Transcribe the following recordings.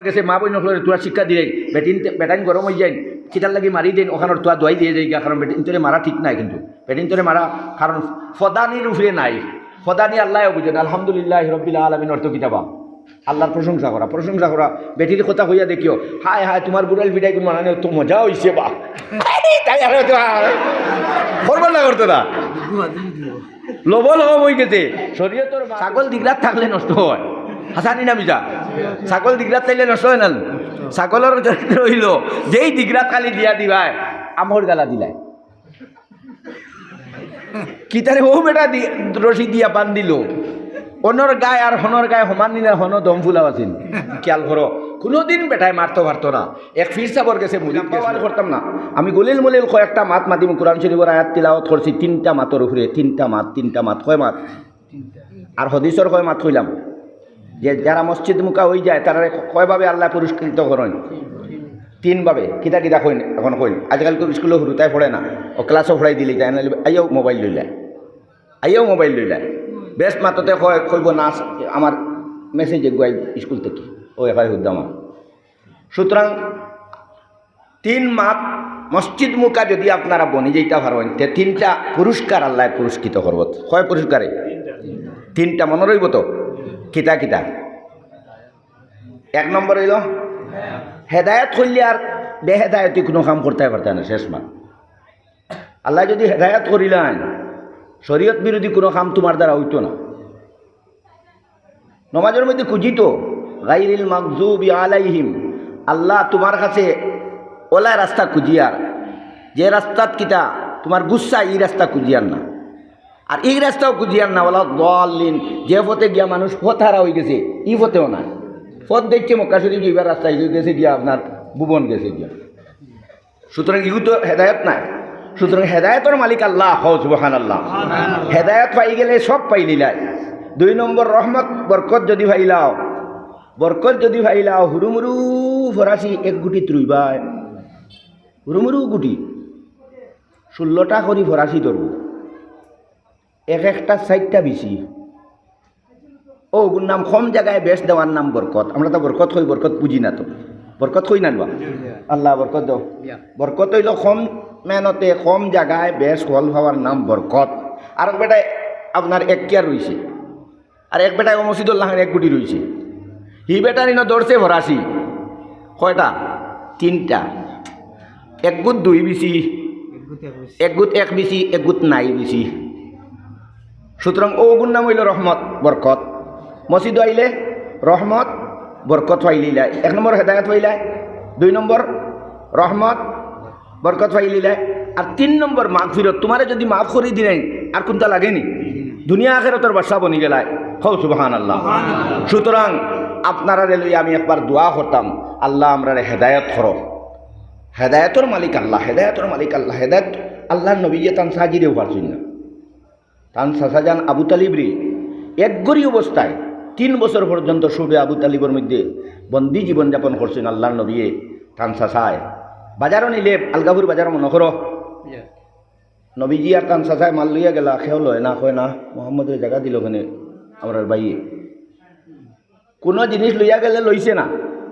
গেছে মা বই নকলের তোরা শিক্ষা দিলে বেটাইন গরম হয়ে যায় কিতার লাগি মারি দেন ওখানে তোরা দোয়াই দিয়ে যাই কারণ বেটিন তোরে মারা ঠিক নাই কিন্তু বেটিন তোরে মারা কারণ ফদানির উপরে নাই ফদানি আল্লাহ বুঝেন আলহামদুলিল্লাহ রব্বিল আলামিন অর্থ কিতাবা আল্লাহর প্রশংসা করা বেটির কথা হইয়া দেখিও হায় হায় তোমার বুড়াল বিদায় কোন মানে তো মজা হইছে বা তাই আর করবার না করতো না লবল হয়ে গেছে শরীয়তর ছাগল দিগরাত থাকলে নষ্ট হয় হাসানি না মিজা ছাগল দিগরাত চাইলে নষ্ট হয় না ছাগলের চরিত্র হইল যেই দিগরাত খালি দিয়া দিবাই আমর গালা দিলাই কিতারে ও বেটা রশি দিয়া বান দিল অনর গায়ে আর হনর গায়ে সমান নিলে হন দম ফুলাও আছিল খেয়াল করো কোনোদিন বেটায় মারতে পারতো না এক ফির সাবর গেছে মুজাম্পাওয়ার করতাম না আমি গলিল মলিল কয়েকটা মাত মাতিম কোরআন শরীফের আয়াত তিলাওয়াত করছি তিনটা মাতর উপরে তিনটা মাত কয় মাত আর হদিসর কয় মাত কইলাম যে যারা মসজিদ মুখা হয়ে যায় তারা কয়ভাবে আল্লাহ পুরস্কৃত করেন তিনভাবে কিতা কিতা কইন এখন কইন আজকাল তো স্কুলে হুরুতায় পড়ে না ও ক্লাসও পড়াই দিলি তাই নাহলে আইয়াও মোবাইল লইলায় বেশ মাততে কইব না আমার মেসেজে গুয়াই স্কুল থেকে ও একাই হুদ্দামা সুতরাং তিন মাত মসজিদ মুখা যদি আপনারা বনি যেটা পারেন তে তিনটা পুরস্কার আল্লাহ পুরস্কৃত করব কয় পুরস্কারে তিনটা মনে রইব তো কিতা কিতা এক নম্বর হইল হেদায়ত করলে আর বেহেদায়তি কোনো কাম করতে পারত না শেষ মাত আল্লাহ যদি হেদায়ত করিলেন শরীয়ত বিরোধী কোনো কাম তোমার দ্বারা হইতো না নমাজের মধ্যে খুঁজিত গাইরিল মাগজুবি আলাইহিম আল্লাহ তোমার কাছে ওলা রাস্তা খুঁজিয়ার যে রাস্তাত কিতা তোমার গুচ্ছা এই রাস্তা খুঁজিয়ার না আর এই রাস্তাও খুঁজিয়ার না ওলা দলিন যে পথে গিয়া মানুষ পথ হারা হয়ে গেছে এই পথেও না পথ দেখছে মক্কা শরীফ যাইবার রাস্তায় গেছে গিয়া আপনার ভুবন গেছে গিয়া সুতরাং ইউ তো হেদায়ত নাই সুতরাং হেদায়তর মালিক আল্লাহ হও সুবহানাল্লাহ হেদায়ত পাই গেলে সব পাই নিলাই দুই নম্বর রহমত বরকত যদি ভাইলাও হুরুমুরু ফরাসি এক গুটি ত্রুইবাই হুরুমুরু গুটি 16টা করি ফরাসি ধরব একটা 4টা বেশি ও ওগুর নাম কম জায়গায় বেশ দেওয়ার নাম বরকত আমরা তো বরকত বুঝি না তো বরকত হই না আল্লাহ বরকত দাও বরকত হইল কম মেহনতে কম জায়গায় বেশ ফল হওয়ার নাম বরকত আর এক বেটায় আপনার এক কেয়ার রয়েছে আর এক বেটায় মসজিদুল্লাহ এক গুটি রয়েছে হি বেটার ইনো দৌড়ছে ফরাসি কয়টা 3টা এক গুট 2 বেশি এক গুট 1 বেশি এক গুট নাই বেশি সুতরাং ওগুর নাম হইল রহমত বরকত মসজিদ আইলে রহমত বরকত পাইলিলাই 1 নম্বর হেদায়ত পাইলাই 2 নম্বর রহমত বরকত পাইলিলাই আর 3 নম্বর মাগফিরত তোমারে যদি মাফ করে দিলেন আর কোনটা লাগেনি দুনিয়া আখিরাতের বাদশা বনি গেলাই হও সুবহানাল্লাহ সুতরাং আপনারা লই আমি একবার দোয়া করতাম আল্লাহ আমরা হেদায়ত করো হেদায়তর মালিক আল্লাহ হেদায়ত আল্লাহর নবী তান সাজিরেও পারছেন না তান সাসাজান আবু তালিব রে একগরি অবস্থায় 3 বছর পর্যন্ত সুরে আবু তালিবর মধ্যে বন্দি জীবনযাপন করছেন আল্লাহর নবী তান সাসায় বাজারও নিলে আলগাপুর বাজার মনে করো নবীজি আর তান সাসায় মাল লইয়া গেলা খেও লয় না কয় না মোহাম্মদের জায়গা দিল ওখানে আমার বাইয়ে কোনো জিনিস লইয়া গেলে লইছে না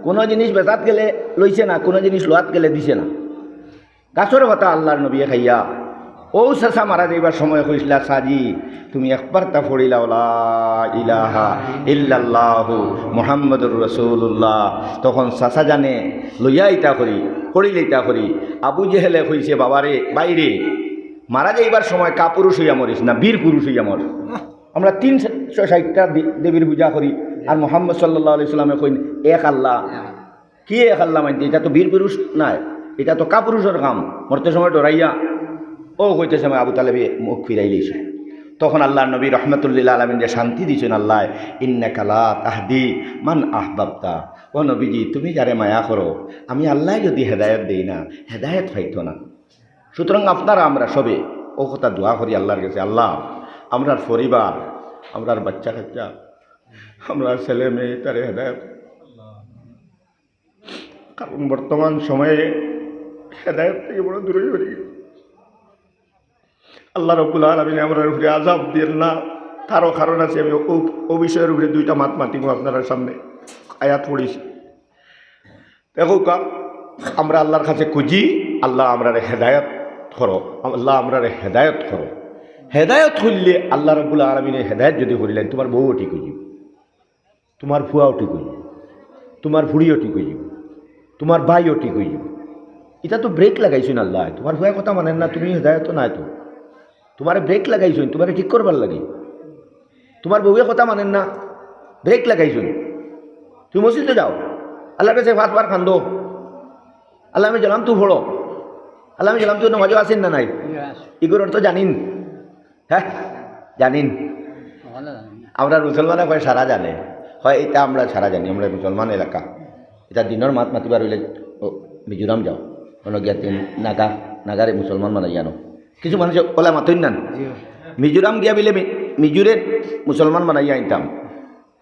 কোনো জিনিস বেচাত গেলে লইছে না কোনো জিনিস লোয়াত গেলে দিছে না গাছর কথা আল্লাহর নবী খাইয়া ও সাসা মারা যাইবার সময় কইসলা সাজি তুমি একবার তা পড়িলা লা ইলাহা ইল্লাল্লাহু মুহাম্মাদুর রাসূলুল্লাহ তখন সাসা জানে লইয়া ইতা করি পড়িলে ইতা করি আবু জেহেলে কইছে বাবারে বাইরে মারা যাইবার সময় কাপুরুষ হইয়া মরিস না বীর পুরুষ হইয়া মর আমরা 360টা দেবীর পূজা করি আর মুহাম্মদ সাল্লাল্লাহু আলাইহি সাল্লামে কইন এক আল্লাহ কি এক আল্লাহ মানতে এটা তো বীর পুরুষ নাই এটা তো কাপুরুষের কাম মরতে সময় ডরাইয়া ও হইতে সময় আবু তালেবে মুখ ফিরাই লইছে তখন আল্লাহ নবী রহমতুল্লিল আলমিন যে শান্তি দিয়েছেন আল্লাহ ইন্নাকা লা তাহদি মান আহবাবতা ও নবীজি তুমি যারে মায়া করো আমি আল্লাহ যদি হেদায়ত দেই না হেদায়ত পাইতো না সুতরাং আপনারা আমরা সবে ও কথা দোয়া করি আল্লাহর কাছে আল্লাহ আমরার পরিবার আমরার বাচ্চা কাচ্চা আমরার ছেলে মেয়ে তারে হেদায়ত কারণ বর্তমান সময়ে হেদায়ত থেকে বড় দূরে হয়ে গেছে আল্লাহ রাব্বুল আলামিন আমরার উপরে আযাব দেন না তারও কারণ আছে আমি ও বিষয়ের উপরে 2টা মাত মাতিব আপনার সামনে আয়াত পড়িছি দেখো আমরা আল্লাহর কাছে খুঁজি, আল্লাহ আমরা হেদায়ত করো, আল্লাহ আমরা হেদায়ত করো। হেদায়ত হইলে আল্লাহ রাব্বুল আলামিনে হেদায়ত যদি করিলেন, তোমার বউও ঠিক হয়ে যাব, তোমার ফুয়াও ঠিক হয়ে যাব, তোমার ফুড়িও ঠিক হয়ে যাব, তোমার ভাইও ঠিক হয়ে যাব। এটা তো ব্রেক লাগাইছেন আল্লাহ, তোমার ফুয়া কথা মানেন না, তুমি হেদায়ত নাই তো, তোমার ব্রেক লাগাইছেন, তোমার ঠিক করবার লাগে। তোমার বউয়ের কথা মানেন না, ব্রেক লাগাইছেন। তুমি মসজিদে যাও, আল্লাহর কাছে 5 বার কান্দো, আল্লাহ আমি জানাম তুই পড়ো, আল্লাহ আমি জানাম তুই নামাজও আসেন না নাই, এগুলোর তো জানিন। হ্যাঁ জানিন, আমরা মুসলমানে হয় সারা জানে, হয় এটা আমরা সারা জানি, আমরা মুসলমান এলাকা। এটা দিনের মাত মাতিবার হইলে মিজোরাম যাও, কোনো গিয়া নাগারে মুসলমান মানে জানো, কিছু মানুষ ওলা মাতই না, মিজোরাম গিয়া বিলে মিজোরের মুসলমান বানাইয়া আনতাম।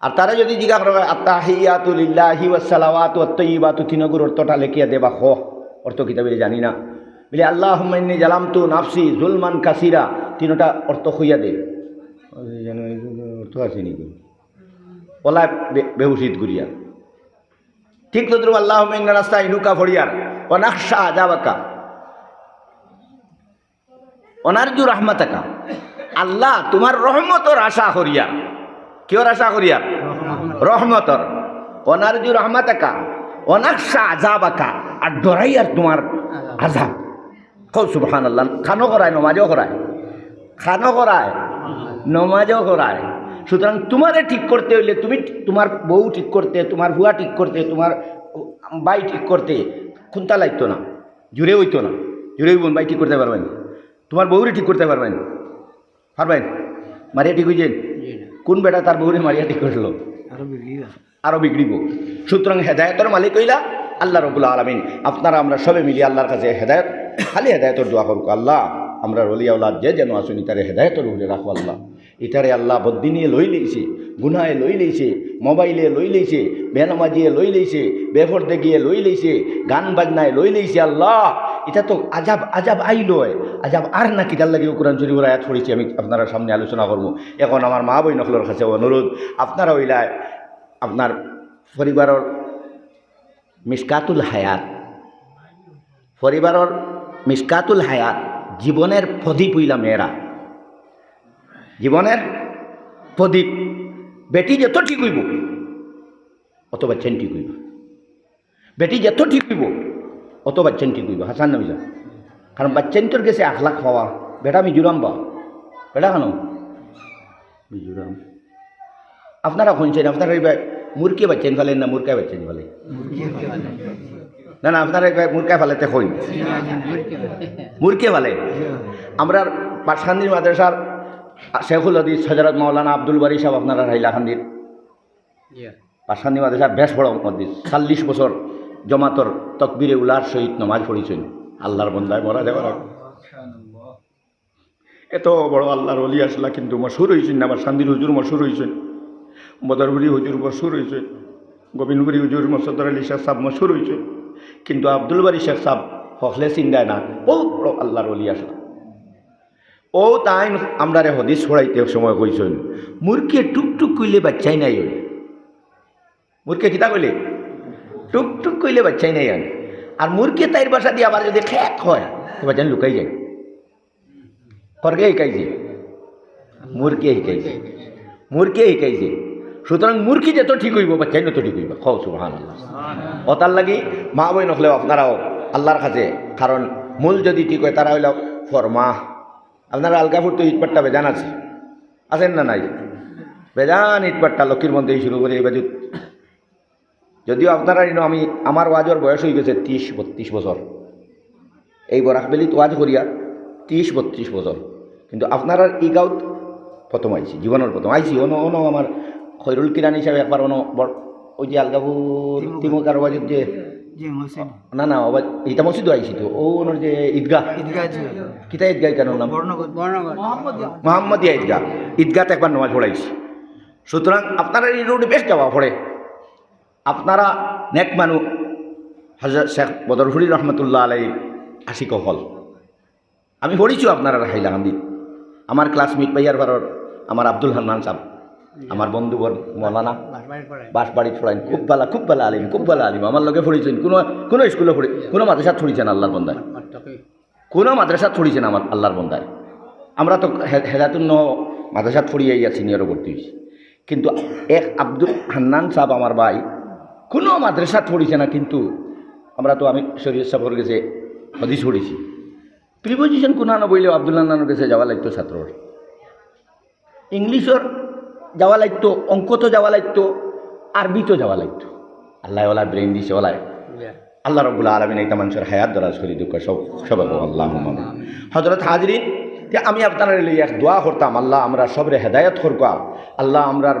আর তারা যদি জিজ্ঞাসা করে আত্তাহিয়াতু লিল্লাহি ওয়াস সালাওয়াতু ওয়াত তাইয়্যিবাতু, তিনগুর অর্থটা লেখিয়া দেবা হ, অর্থ কিতাবে জানি না, বলে আল্লাহুম্মা ইন্নী জালামতু নাফসি যুলমান কাসীরা, তিনটা অর্থ হইয়া দে, জানো অর্থ আছে নি ওলা বেহুশিত গুরিয়া। ঠিক তদ্রুপ আল্লাহুম্মা ইন্না নাস্তাইনুকা ফড়িয়ার ওয়া নাখশা আযাবাকা ওয়া নারজু রাহমাতাকা, আল্লাহ তোমার রহমতর আশা করিয়া, কিয়র আশা করিয়া? রহমতর। অনারজু রহমাতাকা অনাকশা আযাবাকা, আর ডরাই আর তোমার আযাব। কও সুবহানাল্লাহ। খানো করায়, নমাজও করায়, খানো করায়, নমাজও করায়। সুতরাং তোমারে ঠিক করতে হইলে তুমি তোমার বউ ঠিক করতে, তোমার ভুয়া ঠিক করতে, তোমার বাই ঠিক করতে খুন্তা লাগতো না, জুড়ে হইতো না। জুড়ে বোন বাই ঠিক করতে পারবেন, তোমার বউরে ঠিক করতে পারবেন, পারবেন? মারিয়া ঠিক হয়েছেন? কোন বেটা তার বউরে মারিয়া ঠিক করলো? আরো বিগড়িব। সুতরাং হেদায়তের মালিক হইলা আল্লাহ রাব্বুল আলামিন। আপনারা আমরা সবে মিলিয়ে আল্লাহর কাছে হেদায়ত, খালি হেদায়তের দোয়া করুক। আল্লাহ আমরা ওলি আওলাদ যে যেন আসুন, ইতারে হেদায়তের উপরে রাখো আল্লাহ। ইতারে আল্লাহ বদ্দিনিয়ে লই লইছে, গুনায় লই লইছে, মোবাইলে লই লইছে, বেনামাজিয়ে লই লইছে, বেফরদে গিয়ে লই লইছে, গান বাজনায় লই লইছে। আল্লাহ এটা তো আজাব আজাব আইলয়, আজাব আর না কিতার লাগে কোরআন শরীফের আয়াত পড়েছি, আমি আপনারা সামনে আলোচনা করবো। এখন আমার মা বই নকলের কাছে অনুরোধ, আপনারা ওইলায় আপনার পরিবারের মিসকাতুল হায়াত, পরিবারের মিসকাতুল হায়াত, জীবনের প্রদীপ হইলা মেয়েরা, জীবনের প্রদীপ। বেটি যত ঠিক হইব অত বাচ্চান ঠিক হইব, বেটি যত ঠিক হইব অত বাচ্চান ঠিক হইব। হাসান না মিজা? কারণ বাচ্চান তোর গেছে 1 লাখ পাওয়া, বেটা মিজোরাম বা বেটা কেন মিজোরাম? আপনারা শুনছেন, আপনারা এইবার মুরকে বাচ্চেন ফেলেন না মুরকায় বাচ্চেন ফেলে? না না, আপনারা মুরকায় ফেলাতে হই, মুরকে ফেলে। আমরা পাটখান্দির মাদ্রাসার শেখুল হাদিস হযরত মাওলানা আব্দুল বারী সাহেব, আপনারা হাইলাকান্দির পাটখান্দি মাদ্রাসার বেশ বড় মুহাদ্দিস, 40 বছর জমাতর তকবিরে উলার সহিত নমাজ পড়েছেন। আল্লাহর বন্দায় মরা যাবার এত বড় আল্লাহর ওলি আসলা, কিন্তু মশহুর হয়েছেন না। আমার শান্তির হুজুর মশহুর হয়েছেন, বদরগুড়ি হুজুর মশহুর হয়েছে, গোবিন্দগুড়ি হুজুর মসদ্দর আলী শেখ সাহেব মশহুর হয়েছে, কিন্তু আব্দুল বারী শেখ সাহেব হকলে চিন্তায় না, বহুত বড় আল্লাহর ওলি আসলা। ও তাই আমরা হদিস ছড়াইতে সময় কইছেন, মুরকে টুকটুক কইলে বাচ্চাই নাই হই। মুরকে কিতা কইলে টুকটুক কইলে বাচ্চাই নাই হয়। আর মুরকে তাইর বাসা দিয়ে আবার যদি ঠেক হয় তো বাচ্চান লুকাই যায়। খরকে শিকাইছে, মুরকে শিকাইছে, মুরকে শিকাইছে। সুতরাং মুরকি যত ঠিক হইব বাচ্চাই তত ঠিক হইব। খাও সুবহানাল্লাহ। অতার লাগি মা বই নখলেও আপনারাও আল্লাহর কাছে, কারণ মূল যদি ঠিক হয় তারা হইল ফরমা। আপনারা আলগাপুর তো ইটপাট্টা বেজান আছে, আছেন না নাই? বেজান ইটপাট্টা লক্ষ্মীর মধ্যে শুরু করে এই বাজু। যদিও আপনারা আমি আমার ওয়াজর বয়স হয়ে গেছে 30-32 বছর, এই বরাকবেলিত ওয়াজ করিয়া 30-32 বছর, কিন্তু আপনারা এই গাঁত প্রথম আইছি, জীবনের প্রথম আইছি। অন আমার খৈরুল কিরানি হিসাবে একবার ওই যে আলগাপুর তিমুকার ওয়াজের যে না না ইটা মসজিদও আইছি তো, ও ওনার যে ঈদগাহ, কিতা ঈদগাহ কেন নাম মোহাম্মদিয়া ঈদগাহ, ঈদগাহতে একবার নামাজ পড়াইছি। সুতরাং আপনারা এই রোডে বেশ যাওয়া পড়ে। আপনারা নেক মানুষ, হযরত শেখ বদরহুরি রহমতুল্লাহ আলাই আশিক হল আমি পড়িছো আপনারা হাইলাকান্দি। আমার ক্লাসমেট পাইয়ার ভারত আমার আব্দুল হান্নান সাহেব আমার বন্ধু মৌলানা বাঁশবাড়ি পড়াইন, খুব ভালো আলিম আমার লগে পড়িছেন, কোনো স্কুলে পড়ি, কোনো মাদ্রাসা ছড়িছেন আল্লাহর বন্দায়, কোনো মাদ্রাসা ছড়িছেন আমার আল্লাহর বন্দায়। আমরা তো হেদায়তুন্ন মাদ্রাসা পড়িয়ে ইয়া সিনিয়রও ভর্তি হয়েছি, কিন্তু এক আব্দুল হান্নান সাহেব আমার ভাই কোনো মাদ্রাসা ছড়িছে না, কিন্তু আমরা তো আমি শরীর সাফর গেছে হদিস পড়িছি, প্রিপোজিশন কোনো না বললেও আব্দুল হান্নানের কাছে যাওয়া লাগতো ছাত্রর, ইংলিশর যাওয়া লাগতো, অঙ্ক তো যাওয়া লাগতো, আরবি তো যাওয়া লাগতো। আল্লাহ ওলা ব্রেন দিছে ওলায়, আল্লাহ রব্বুল আলামিন একটা মানুষের হায়াত দরাজ করে দুঃখ সব আল্লাহ হযরত হাজরিন, যে আমি আপনার লিয়ে এক দোয়া করতাম, আল্লাহ আমরা সবরে হেদায়ত করবা, আল্লাহ আমরার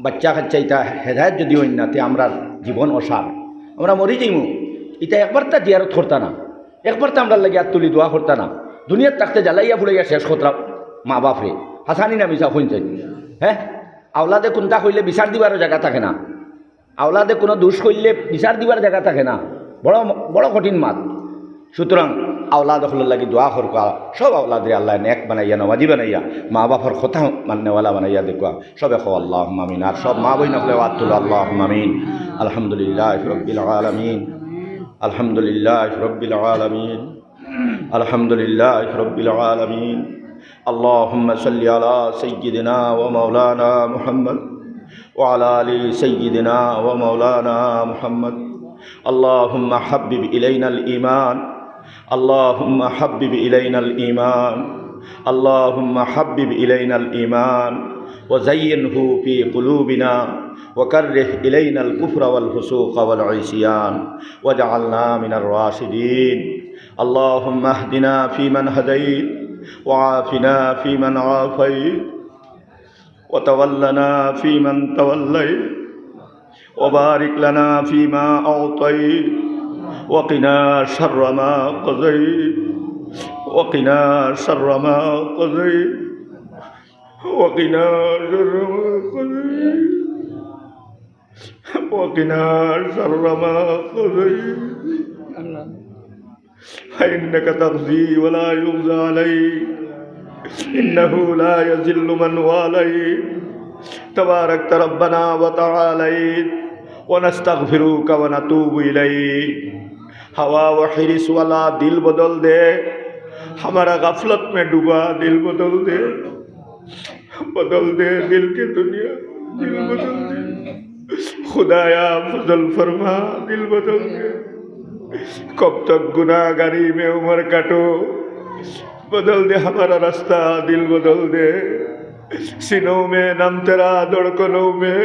বাচ্চা কাচ্চা এটা হেদায়ত যদি হইন না তে আমরার জীবন অসার, আমরা মরি যাইমু, এটা একবার তা জিয়ারত করতা না, একবার তো আমরা লাগে আর তুলি দোয়া করতা না, দুনিয়ার থাকতে জ্বালাইয়া ফুলাইয়া শেষ করতাম মা বাপরে, হাসানি না মিশা শুনছেন? হ্যাঁ, আওলাদে কোনটা কইলে বিচার দিবারও জায়গা থাকে না, আওলাদে কোনো দোষ করলে বিচার দিবার জায়গা থাকে না, বড় কঠিন মাত। সুতরাং আওলাদ হলের লাগি দোয়া করকা, সব আওলাদে আল্লাহ নেক বানাইয়া নওয়াজি বানাইয়া মা বাপর কথা মান্যওয়ালা বানাইয়া দেখুয়া সবে খো আল্লাহ মামিন। আর সব মা বই নকলে আতুল আল্লাহ মামিন। আলহামদুলিল্লাহ রব্বিল আলামিন, আলহামদুলিল্লাহ রব্বিল আলামিন, আলহামদুলিল্লাহ রব্বিল আলামিন। اللهم صل على سيدنا ومولانا محمد وعلى آل سيدنا ومولانا محمد. اللهم حبب إلينا الإيمان، اللهم حبب إلينا الإيمان، اللهم حبب إلينا الإيمان وزينه في قلوبنا وكره إلينا الكفر والفسوق والعصيان واجعلنا من الراشدين. اللهم اهدنا فيمن هديت وعافنا فيمن عافيت وتولنا فيمن توليت وبارك لنا فيما أعطيت وقنا شر ما قضيت وقنا شر ما قضيت وقنا شر ما قضيت وقنا شر ما قضيت فإنك تقضي ولا يقضى عليك إنه لا يذل من واليت تباركت ربنا وتعاليت ونستغفرك ونتوب إليك. हवा व हिरिस वाला दिल बदल दे, हमारा गफलत में डूबा दिल बदल दे दिल की दुनिया, दिल बदल दे खुदाया फजल फरमा, दिल बदल दे। कब तक गुनाहगारी में उम्र काटो, बदल दे हमारा रास्ता, दिल बदल दे। सीनों में नम तेरा, धड़कनों में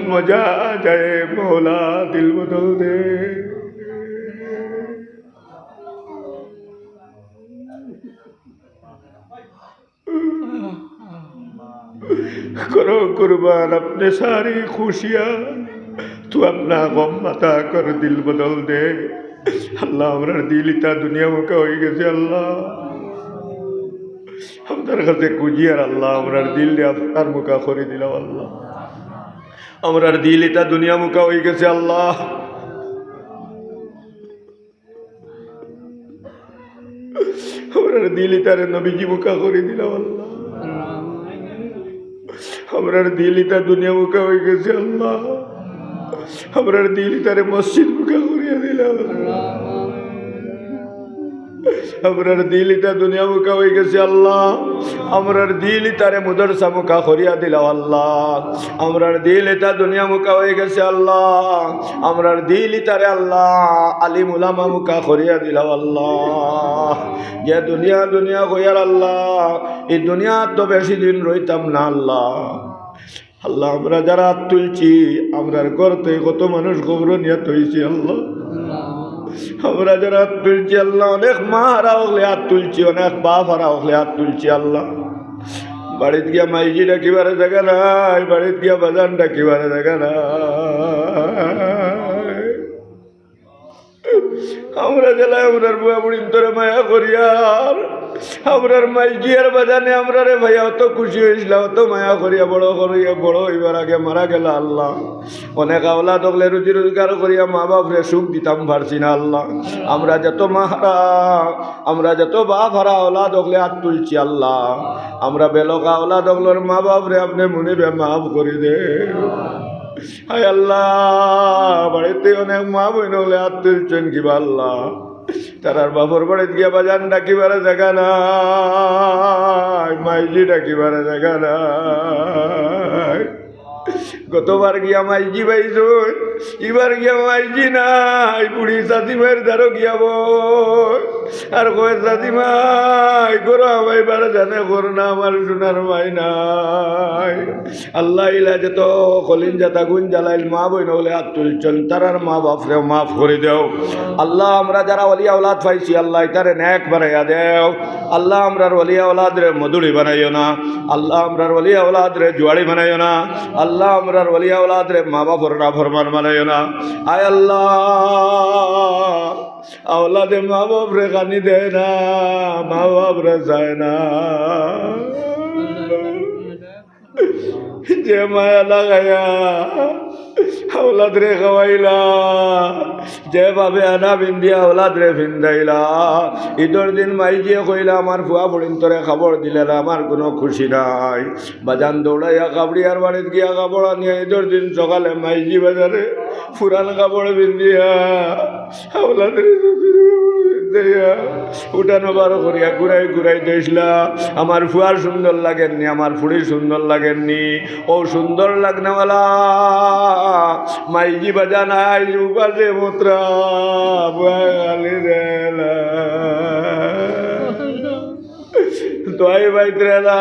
मजा आ जाए मौला, दिल बदल दे। करो कुर्बान अपने सारी खुशियाँ, तू अपना गम मता कर, दिल बदल दे। अल्लाह हमारा दिल इतना दुनिया मुका हो गए अल्लाह हम दरखास्ते कुजियार अल्लाह हमारा दिल दे अफ्तार मुका खोरी दिला अल्लाह हमारा दिल इतना दुनिया मुका हो गए अल्लाह हमारा दिल इतना नबी जी मुका खोरी दिला अल्लाह हमारा दिल इतना दुनिया मुका हो गए अल्लाह हमारा दिल इतना मस्जिद मुका खोरिया दिला हमारा दिल इतना दुनिया मुका हो गए अल्लाह हमारा दिल इतना मदरसा मुका खोरिया दिला अल्लाह हमारा दिल इतना दुनिया मुका हो गए अल्लाह हमारा दिल इतना अल्लाह आलिम उलामा मुका खोरिया दिला अल्लाह ये दुनिया दुनिया को यार अल्लाह ये दुनिया तो बेशी दिन रहिताम ना अल्लाह আল্লাহ আমরা যারা হাত তুলছি আমরার করতে কত মানুষ খবর নিয়ে হয়েছি আল্লাহ আমরা যারা হাত তুলছি আল্লাহ অনেক মা হারা হলে হাত তুলছি অনেক বাপ হারা হলে হাত তুলছি আল্লাহ বাড়িতে গিয়া মাইজি ডাকিবারে জায়গা নাই বাড়িতে গিয়া বাজান ডাকিবারে জায়গা নাই আমরা জেলায় আমরার বুয়া বুড়ির তোরে মায়া করিয়ার আমরার মাইজি আর বাজানে আমরা রে ভাইয়া অত খুশি হয়েছিল, অত মায়া করিয়া বড় হইবার আগে মারা গেল আল্লাহ। অনেক আওলাদ হলে রুজি রোজগার করিয়া মা বাপরে সুখ দিতাম পারছি না আল্লাহ। আমরা যত মাহারা, আমরা যত বাপ হারা আওলাদ হলে হাত তুলছি আল্লাহ। আমরা বেলকা আওলাদ হলোর মা বাপরে আপনি মনে মাফ করে দে। হায় আল্লাহ, বাড়িতে অনেক মা বোন হলে হাত তুলছেন কিবা আল্লাহ, তারার বাপর বাড়িতে গিয়া বাজান ডাকিবারে দেখা নাই, মাইজি ডাকিবারে দেখা নাই। গতবার গিয়া মাইজি পাইছ, এবার গিয়া মাইজি নাই, বুড়ি চাষিমার দ্বারো গিয়া বই আর কয় চাষিমাই করো আমায় বারে জানে করো না, আমার সোনার মাই নাই। আল্লাহ ইলা যেত কলিন জাতা গুণ জ্বালাইল মা বই নগলে হাত তুলছেন, তারার মা বাপরে মাফ করে দেও আল্লাহ। আমরা যারা ওলিয়া ওলাদ পাইছি আল্লাহ তারে ন্যাক বানাইয়া দেও আল্লাহ। আমরার ওলিয়া ওলাদ রে মধুরি বানাইও না আল্লাহ, আমরার ওলিয়া ওলাদ রে জুয়াড়ি বানাইও না আল্লাহ, আমরার ওলিয়া ওলাদ রে মা বাপর না ফরমান বানাইও না। আয় আল্লাহ, আওলাদে মা বাপ রে কানি দেয় না, মা বাপ রে যায় না। যে মায়া লাগাইয়া আওলাদ রে খাওয়াইলা, যেভাবে আনা বিন্দিয়া আওলাদ রে ভিন্দাইলা, ঈদের দিন মাইজিয়ে কইলা আমার ফুয়া বড়িন তোরে খাবার দিলে না, আমার কোনো খুশি নাই। বাজান দৌড়াইয়া কাবড়িয়ার বাড়িতে গিয়া কাপড় আনিয়া ঈদের দিন সকালে মাইজি বাজারে ফুরান কাপড় বিন্দিয়া আওলাদ রে উঠানো বারো করিয়া ঘুরাই ঘুরাই দেখলা আমার ফুয়ার সুন্দর লাগেননি, আমার ফুড়ির সুন্দর লাগেননি। ও সুন্দর লাগনেওয়ালা মাইজি বাজা নাই উপাসে মুত্রা গালি দেলা তোই বাইতরে না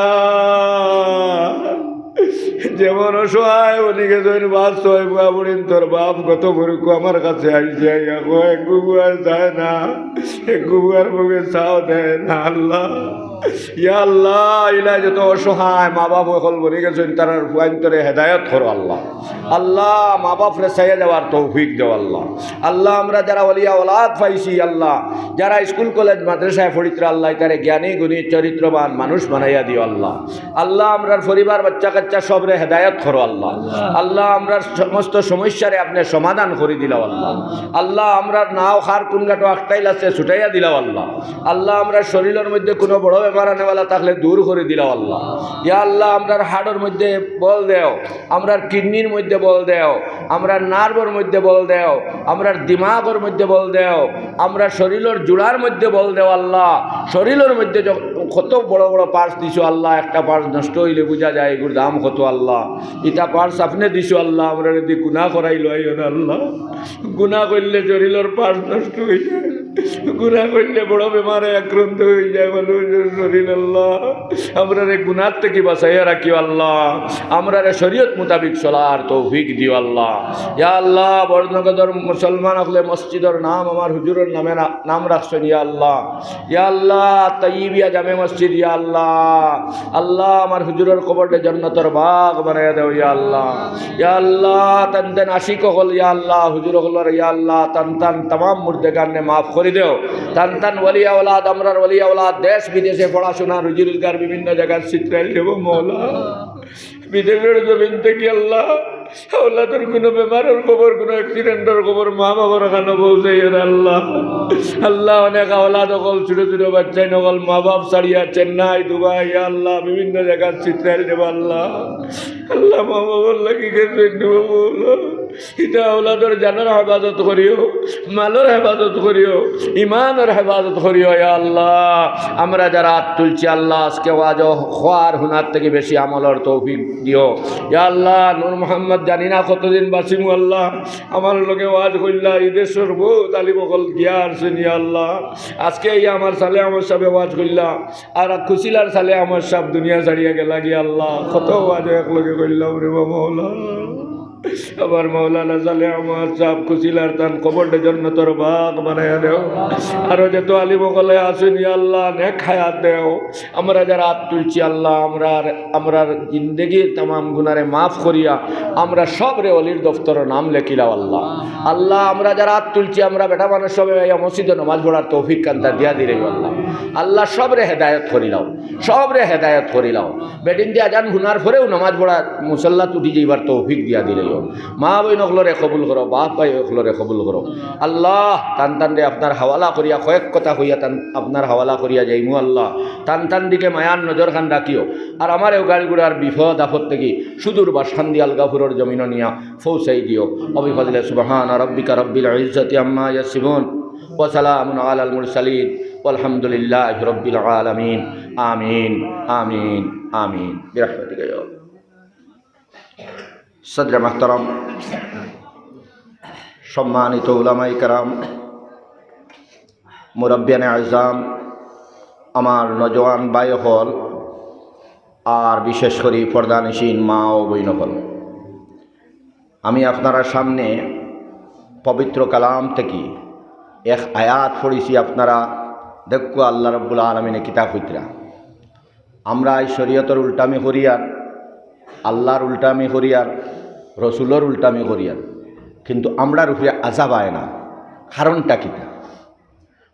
যেমন অসহায় ওদিকে ধরে বাস হয় বুড়িন তোর বাপ কত বড়ুকু আমার কাছে আইছে, এক গুবুয়ার যায় না, এক গুবুয়ার মুখে চাও দেয় না। আল্লাহ ইয়া আল্লাহ, ইলা যত অসহায় মা বাপ হল বলে গেছেন তার অন্তরে হেদায়ত করো আল্লাহ। আল্লাহ মা বাপ রে চাইয়া যাওয়ার তৌফিক দেও আল্লাহ। আল্লাহ আমরা যারা ওলিয়া ওলাদ পাইছি আল্লাহ, যারা স্কুল কলেজ মাদ্রাসায় পড়িত্রা আল্লাহ তারে জ্ঞানী গুণী চরিত্রবান মানুষ বানাইয়া দিও আল্লাহ। আল্লাহ আমরার পরিবার বাচ্চা কাচ্চা সবরে হেদায়ত করো আল্লাহ। আল্লাহ আমরার সমস্ত সমস্যারে আপনি সমাধান করে দিলাও আল্লাহ। আল্লাহ আমরার নাও খার কোন গাটো আখটাইল আছে ছুটাইয়া দিলাও আল্লাহ। আল্লাহ আমরা শরীরের মধ্যে কোনো বড় বেমার আনেওয়ালা থাকলে দূর করে দিলাও আল্লাহ। ইয়া আল্লাহ আমরার হাড়ের মধ্যে বল দেও, আমরার কিডনির মধ্যে বল দেও, আমরার নার্ভের মধ্যে বল দেও, আমরার দিমাগের মধ্যে বল দেও, আমরা শরীরের জোড়ার মধ্যে বল দেও আল্লাহ। শরীরের মধ্যে কত বড় বড় পার্স দিছো আল্লাহ, একটা পার্স নষ্ট হইলে বোঝা যায় এগুর দাম কত আল্লাহ। ইটা পার্স আপনি দিছো আল্লাহ, আমরা যদি গুনাহ করাই লইও না আল্লাহ। গুনাহ করলে শরীরের পার্স নষ্ট হয়ে যায়, গুনাহ করলে বড় বেমারে আক্রান্ত হয়ে যায় মানুষের শরীর আল্লাহ। আমরা রে গুনার থেকে বাঁচাইয়া রাখিও আল্লাহ। আমরা রে শরীয়ত মোতাবিক চলার তৌফিক দিও আল্লাহ। ইয়া আল্লাহ বর্ণগদর মুসলমান হলে মসজিদের নাম আমার হুজুরের নামে নাম রাখছেন ইয়া আল্লাহ। ইয়া আল্লাহ তাইয়িবিয়া জামে মসজিদ ইয়া আল্লাহ। আল্লাহ আমার হুজুরের কবরটা জান্নাতের বাগ বানাইয়া দেও ইয়া আল্লাহ। ইয়া আল্লাহ তান তান আশিক হল ইয়া আল্লাহ, হুজুর হলর ইয়া আল্লাহ তান তান तमाम মুর্দেগানে মাফ করে দেও। তান তান ওলিয়া ওলাদ আমরার ওলিয়া ওলাদ দেশ বিদেশে পড়াশোনা রুজি রোজগার বিভিন্ন জায়গার চিত্রাইল দেব মৌলা। বিদেশের জমিন থেকে আল্লাহ আল্লাহ তোর কোনো বেমারের খবর, কোনো অ্যাক্সিডেন্টের খবর মা বাবার এখানে পৌঁছাই আল্লাহ। আল্লাহ অনেক আওলাদ নকল ছোট ছোট বাচ্চাই নকল মা বাপ ছাড়িয়া চেন্নাই দুবাই আল্লাহ বিভিন্ন জায়গার চিত্রাইল দেব আল্লাহ। আল্লাহ মা বাবার লাগি গেছে এটা আওলাদর জানার হেফাজত করিও, মালের হেফাজত করিও, ইমানের হেফাজত করিও ইয়া আল্লাহ। আমরা যারা হাত তুলছি আল্লাহ আজকে ওয়াজ খোয়ার হুনার থেকে বেশি আমলের তৌফিক দিও ইয়া আল্লাহ। নূর মোহাম্মদ জানি না কতদিন বাঁচিমু আল্লাহ, আমার লোকে ওয়াজ কইলা ঈদের বহুত আলিম অকল গিয়া আসছেন ইয়া আল্লাহ। আজকে এই আমার সালে আমার সাবে ওয়াজ কইলা আর খুশিলার সালে আমার সব দুনিয়া ছাড়িয়া গেলা গিয়া আল্লাহ। কত ওয়াজ একলগে কইলাম রে মৌলা। আবার মৌলানা সালে আমার সব খুশিলার তান কবরটা জান্নাতের বাগ বানাইয়া দেও। আরো যত আলিম কলে আসেন ইয়া আল্লাহ নেক হায়াত দেও। আমরা যারা হাত তুলছি আল্লাহ আমরার জিন্দেগির तमाम গুনারে মাফ করিয়া আমরা সব রে অলির দফতরের নাম লেখিলাও আল্লাহ। আল্লাহ আমরা যারা হাত তুলছি আমরা বেটা মানুষ সবে মসজিদে নামাজ পড়ার তৌফিক কান্তা দিয়া দিলে আল্লাহ। আল্লাহ সবরে হেদায়ত করিলাও, সবরে হেদায়ত করিলাও। বেদিন দিয়ে আজান শুনার পরেও নামাজ পড়া মুসল্লা তুটি যাইবার তৌফিক দিয়া দিলেও। মা বই নকলরে কবুল করো, বাপ ভাই নকলরে কবুল করো। আল্লাহ টান টান রে আপনার হাওয়ালা করিয়া কয়েক কথা হইয়া টান আপনার হাওয়ালা করিয়া যাইমু। আল্লাহ টান টান দিকে মায়ান নজর খান রাখিও। আর আমার এই গাড়িগুড়ার বিপদ আপদ থেকে সুদূর বা শান্তি আলগাফুরের জমিন নিয়া ফৌসাই দিও। অবিফাদিলে সুবহান রব্বিকা রব্বিল ইজ্জতি আম্মা ইয়াসিফুন ওয়া সালামুন আলাল মুরসালিন ওয়ালহামদুলিল্লাহি রব্বিল আলামিন। আমিন আমিন আমিন বিরহমাতিকা ইয়া আল্লাহ। সদর মুহতারাম, সম্মানিত উলামায়ে কেরাম, মুরব্বিয়ানে আযম, আমার নজওয়ান ভাই হল, আর বিশেষ করে পর্দানিসীন মা ও বইন হল, আমি আপনারা সামনে পবিত্র কালাম থেকে এক আয়াত পড়েছি। আপনারা দেখো আল্লাহ রাব্বুল আলামিনে কিতাব হইতরা। আমরা এই শরীয়তের উল্টামি করিয়ার, আল্লাহর উল্টামি করিয়ার, রসুলের উল্টামি করিয়ার, কিন্তু আমরার উপরে আযাব আয় না। কারণটা কিতা?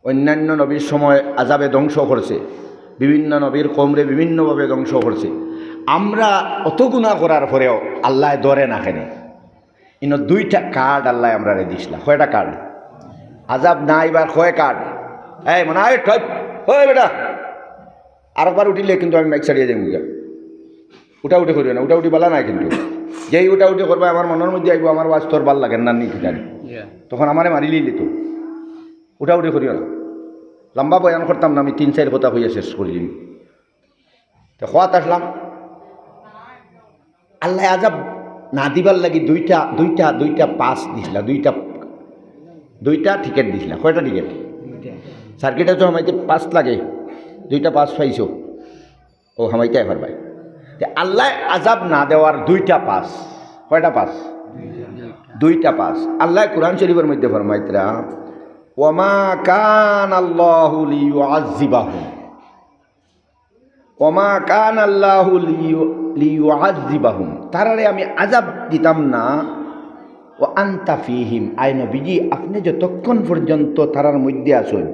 অন্যান্য নবীর সময় আযাবে ধ্বংস করছে, বিভিন্ন নবীর কমরে বিভিন্নভাবে ধ্বংস করছে। আমরা অত গুনাহ করার পরেও আল্লাহ ধরে না কেন? ইনো দুইটা কার্ড আল্লাহ আমরা দিছিলা। কয়টা কার্ড? আযাব না এবার কয় কার্ড? এই মনে হয় ওই বেটা আরেকবার উঠিলে কিন্তু আমি মাইক ছাড়িয়ে যাই। উঠা উঠি করিও না, উঠা উঠি বালা নাই। কিন্তু যেই উঠা উঠি করবে আমার মনের মধ্যে আইব আমার ওয়াজ তোর ভাল লাগে না নি জানি, তখন আমারে মারিলি তো। উঠা উঠি করিও না। লম্বা বয়ান করতাম না, আমি 3-4 কথা হইয়া শেষ করিলিম। তো খোয়াত আসলাম, আল্লাহ আযাব না দিবার লাগি দুইটা পাস দিছিলা, দুইটা টিকেট দিছিলা। কয়টা টিকেট? সার্কিটে তো হামাইতে 5 লাগে, 2টা পাস পাইছো। ও হামাইতে এবার ভাই আল্লাহ আযাব না দেওয়ার 2টা পাস। কয়টা পাস? 2টা পাস। আল্লাহ কুরআন শরীফের মধ্যে ফরমাইতরা, ওয়ামা কান আল্লাহু লিয়ুআযযিবাহুম, ওয়ামা কান আল্লাহু লিয়ুআযযিবাহুম, তারারে আমি আযাব দিতাম না। ও আনতা ফীহিম, আয় নবীজি আপনি যতক্ষণ পর্যন্ত তারার মধ্যে আসুন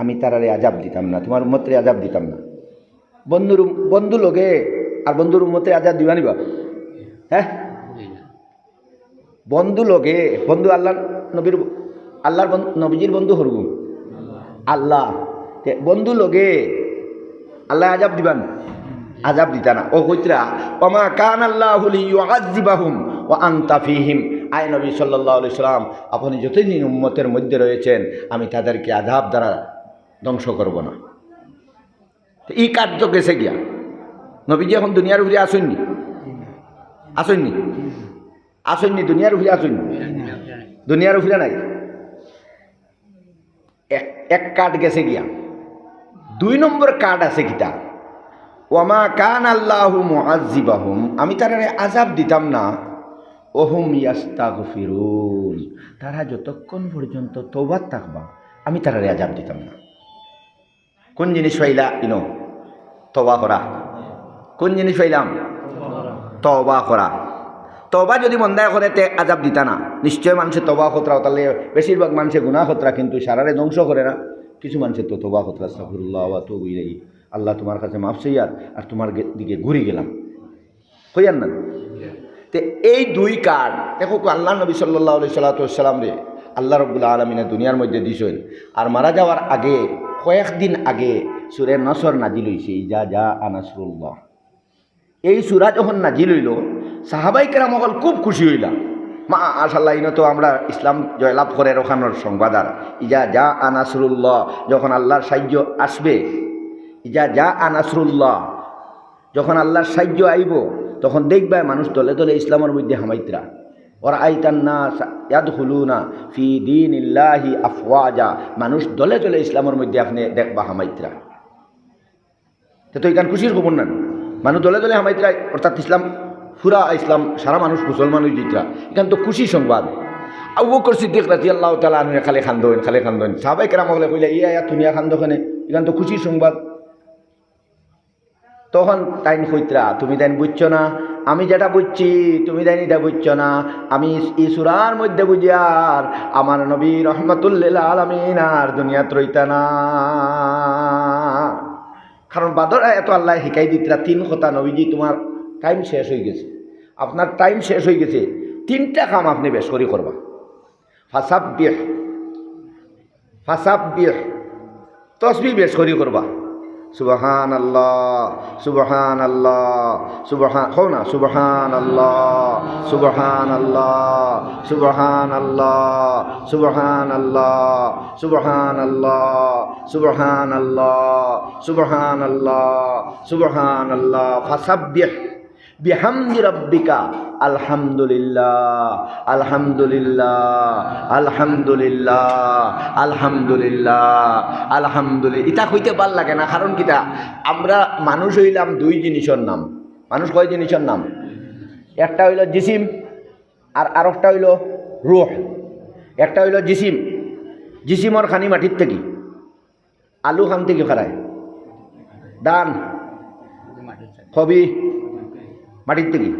আমি তারারে আযাব দিতাম না, তোমার উম্মতরে আযাব দিতাম না। বন্ধু লোকে আর বন্ধুর উম্মতে আযাব দিবা নিবা? হ্যাঁ, বন্ধু লোকে, বন্ধু আল্লাহ নবীর, আল্লাহর নবীজির বন্ধু হরগু আল্লাহ, বন্ধু লোকে আল্লাহ আযাব দিবান? আযাব দিতা না। ও কইতরা ওমা কান আল্লাহু লিয়ুআযযিবাহুম ওয়া আনতা ফীহিম, আয় নবী সাল্লাল্লাহু আলাইহি সাল্লাম আপনি যতদিন উম্মতের মধ্যে রয়েছেন আমি তাদেরকে আযাব দ্বারা ধ্বংস করব না। এই কার্য গেছে গিয়া। নবীজি এখন দুনিয়ার উপরে আসেননি, আসেননি, আসেননি, দুনিয়ার উপরে আসেননি, দুনিয়ার উপরে নাই। এক কার্ড গেছে গিয়া। 2 নম্বর কার্ড আছে কিতা? ওয়ামা কান আল্লাহু মুআযযিবাহুম, আমি তারারে আযাব দিতাম না। ওহুম ইয়াস্তাগফিরুন, তারা যতক্ষণ পর্যন্ত তওবাত থাকবা আমি তারারে আযাব দিতাম না। কোন জিনিস পাইলা? ইনো তওবা করা। কোন জিনিস পাইলাম? তওবা করা। তওবা যদি মন্দায় করে তে আযাব দিতা না। নিশ্চয় মানুষের তওবা খতরা, তাহলে বেশিরভাগ মানুষের গুনাহ খতরা, কিন্তু সারারে ধ্বংস করে না। কিছু মানুষের তো তওবা খতরা, আস্তাগফিরুল্লাহ ওয়া আতুবু ইলাইহি, আল্লাহ তোমার কাছে মাফ চাইয়ার আর তোমার দিকে ঘুরে গেলাম, কইয়ান না? তে এই 2 কার্ড দেখো আল্লাহ নবী সাল্লাল্লাহু আলাইহি সাল্লাম রে আল্লাহ রাব্বুল আলামিনে দুনিয়ার মধ্যে দিছেন। আর মারা যাওয়ার আগে কয়েকদিন আগে সূরা নসর নাজিল হইছে, ইজা জা নাসরুল্লাহ। এই সূরা যখন নাজিল হইল সাহাবায়ে কেরাম খুব খুশি হইলা। মাশাআল্লাহ, ইনো তো আমরা ইসলাম জয়লাভ করে ওখানোর সংবাদার। ইজা জা নাসরুল্লাহ, যখন আল্লাহর সাহায্য আসবে, ইজা জা নাসরুল্লাহ, যখন আল্লাহর সাহায্য আইব তখন দেখবে মানুষ দলে দলে ইসলামের মধ্যে হামাইতরা। ওরা আইতান নাস ইয়াদখুলুনা ফি দীনিল্লাহি আফওয়াজা, মানুষ দলে দলে ইসলামের মধ্যে আপনি দেখবা হামাইতরা। তো এখান খুশির খবর না, মানুষ দলে দলে হামাইতরা, অর্থাৎ ইসলাম পুরা ইসলাম সারা মানুষ মুসলমান হয়ে যেতরা। এখান তো খুশি সংবাদ। আবু বকর সিদ্দিক রাদিয়াল্লাহু তাআলা আনহু খালি খান্দোন, খালি খান্দোন। সাহাবায়ে কেরাম বলে কইলা ইয়া ইয়া দুনিয়া খান্দোখানে, এখান তো খুশির সংবাদ। তখন তাইন কইতরা তুমি তাইন বুঝছো না, আমি যেটা বুঝছি তুমি তাইন এটা বুঝছো না। আমি এই সূরার মধ্যে বুঝিয়ার আমার নবী রহমাতুল লিল আলামিন আর দুনিয়াত রইতা না। কারণ বাদরা এত আল্লাহ শিকাই দিতরা 3 কথা নবীজি তোমার টাইম শেষ হয়ে গেছে, আপনার টাইম শেষ হয়ে গেছে, 3টা কাম আপনি বেশ করে করবা। ফাসাব্বিহ, ফাসাব্বিহ তসবিহ বেশ করে করবা। সুবহানাল্লাহ, সুবহানাল্লাহ, না সুবহানাল্লাহ, সুবহানাল্লাহ, সুবহানাল্লাহ, সুবহানাল্লাহ, সুবহানাল্লাহ, সুবহানাল্লাহ, সুবহানাল্লাহ, সুবহানাল্লাহ। ফাসাব্বিহ বিহামদি রাব্বিকা আলহামদুলিল্লাহ, আলহামদুলিল্লাহ, আলহামদুলিল্লাহ, আলহামদুলিল্লাহ, আলহামদুলিল্লাহ। ইটা কইতে ভাল লাগে না, কারণ কিটা আমরা মানুষ হইলাম 2 জিনিসের নাম। মানুষ কয় জিনিসের নাম? একটা হইল জিসিম আর আরেকটা হইল রূহ। একটা হইল জিসিম, জিসিমর খানি মাটির থেকে, আলু খান থেকে খারায়, ধান কবি মাটির থেকে।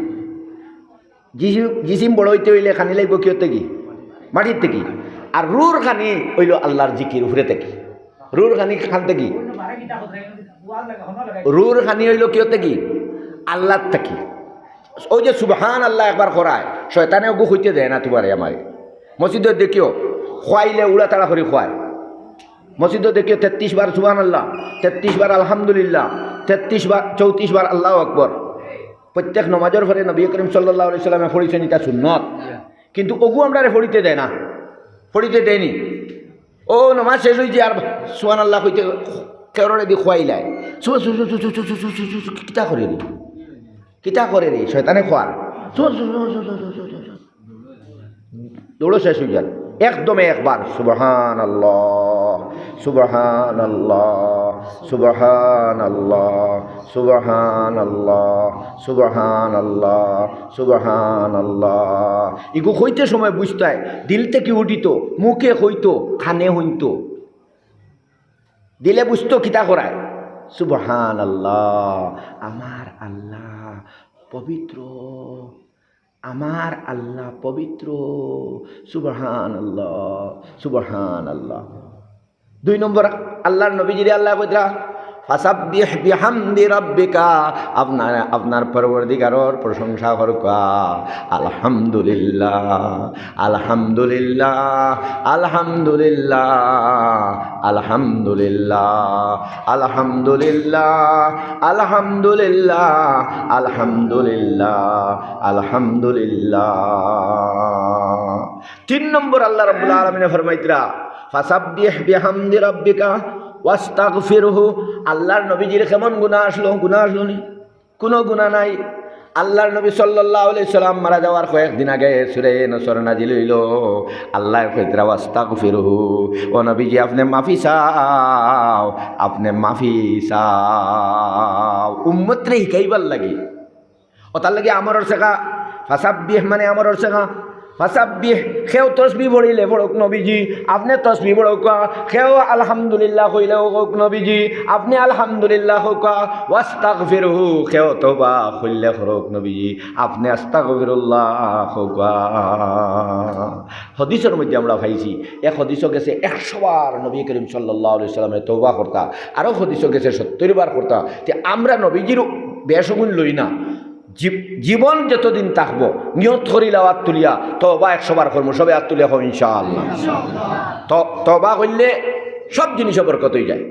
জিসিম বড় হইতে হইলে খানি লাগব কিয় থেকে? মাটির থেকে। আর রুর খানি হইল আল্লাহর জিকির উপরে থেকে। রুর খানি খান থেকে, রুর খানি হইল কিয় থেকে? আল্লাহর থেকে। ওই যে সুবহান আল্লাহ একবার করায়, শয়তানে ওগু হইতে দেয় না তোমারে আমারে। মসজিদে দেখিও খোয়াইলে উড়া তাড়া করে খোয়ায়। মসজিদে দেখিও 33 বার সুবহান আল্লাহ, 33 বার আলহামদুলিল্লাহ, 33 বার 34 বার আল্লাহু আকবার। প্রত্যেক নমাজের পরে নবী করিম সাল্লাল্লাহু আলাইহি সাল্লামে পড়িছেন, এটা সুন্নত। কিন্তু ওগু আমরা পড়িতে দেয় না, পড়িতে দেয়নি। ও নমাজ শেষ হয়েছে আর সুবহানাল্লাহ কইতে কেউরে দি খোয়াইলায়, কিতা করে রে, কিতা করে রে, শয়তানে খোয়ার দৌড়ো শেষ হয়ে যায়। একদমে একবার সুবহানাল্লাহ, সুবহানাল্লাহ, সুবহানাল্লাহ, সুবহানাল্লাহ, সুবহানাল্লাহ, সুবহানাল্লাহ। ইগু কইতে সময় বুঝতায় দিল থেকে উঠিত, মুখে হইতো, কানে হইতো, দিলে বুঝতো কিতা করায়। সুবহানাল্লাহ, আমার আল্লাহ পবিত্র, আমার আল্লাহ পবিত্র, সুবহানাল্লাহ, সুবহানাল্লাহ। 2 নম্বর আল্লাহর নবীজিরে আল্লাহ কইরা ফাসাব্বিহ বিহামদি রাব্বিকা, আপনার পরবর্তীকারর প্রশংসা করবা। আলহামদুলিল্লাহ, আলহামদুলিল্লাহ, আলহামদুলিল্লাহ, আলহামদুলিল্লাহ, আলহামদুলিল্লাহ, আলহামদুলিল্লাহ, আলহামদুলিল্লাহ, আলহামদুলিল্লাহ। 3 নম্বর আল্লাহ রাব্বুল আলামিনে ফরমাইতরা ফাসাব্বিহ বিহামদি রাব্বিকা ওয়াস্তাগফিরহু। আল্লাহর নবীজির কেমন গুনাহ আসলো? গুনাহ আসলো নি? কোনো গুনাহ নাই। আল্লাহর নবী সাল্লাল্লাহু আলাইহি সাল্লাম মারা যাওয়ার কয়েকদিন আগে সূরা নূর নাজিল হইল। আল্লাহ কইতরা ওয়াস্তাগফিরহু, ও নবীজি আপনি মাফি চাও, আপনি মাফি চাও। উম্মতরে শিকাইবার লাগে, ও তার লাগে আমরর শেখা। ফাসাব্বিহ মানে আমরর শেখা। ফাসাব্বিহ খেও তসবিহ পড়িলে পড়ক নবীজি, আপনি তসবিহ পড়ক। খেও আলহামদুলিল্লাহ কইলে হোক নবীজি, আপনি আলহামদুলিল্লাহ হোক। ওয়াস্তাগফিরহু খেও তওবা কইলে হোক নবীজি, আপনি আস্তাগফিরুল্লাহ হোক। হাদিসের মধ্যে আমরা পাইছি, এক হাদিসও গেছে 100 বার নবী করিম সাল্লাল্লাহু আলাইহি সাল্লামের তওবা করতা, আরও হাদিসও গেছে 70 বার করতা। যে আমরা নবীজির বেশগুণ লই না, জীবন যতদিন থাকব নিয়ত করিলা হাত তুলিয়া তওবা 100 বার করবো, সবে হাত তুলিয়া হব ইনশাআল্লাহ। তওবা করলে সব জিনিস বরকত হয়ে যায়।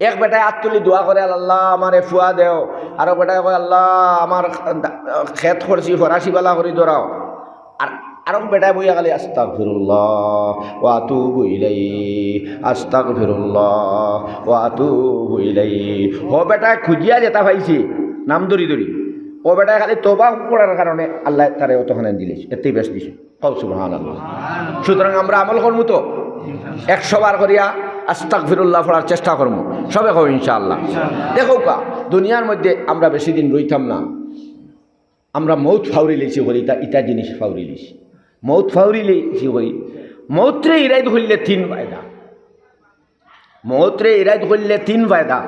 এক বেটায় হাত তুলি দোয়া করে আল্লাহ আমারে ফুয়া দেও, আরো বেটায় কয় আল্লাহ আমার খেত করছি ফরাসি বালা করে ধরাও, আর আরো বেটায় বইয়া গেলে আস্তাগফিরুল্লাহ ওয়া আতুবু ইলাইহি, আস্তাগফিরুল্লাহ ওয়া আতুবু ইলাইহি। ও বেটায় খুঁজিয়া যেটা পাইছি নাম ধরি ধরি, ও বেটায় খালি তওবা করার কারণে আল্লাহ তারে অতখানে দিলে, এতেই বেশ দিছে। কও সুবহানাল্লাহ। সুতরাং আমরা আমল করবো তো 100 বার করিয়া আস্তাগফিরুল্লাহ পড়ার চেষ্টা করবো, সবে কও ইনশাআল্লাহ। দেখো কা দুনিয়ার মধ্যে আমরা বেশি দিন রইতাম না, আমরা মৌত ফাউরি লেছি করি, ইটা জিনিস ফাউরি লেছি, মৌত ফাউরি লেছি করি। মৌত্রে ইরাইদ হইলে 3 ফায়দা, মৌত্রে ইরাইদ হইলে 3 ফায়দা।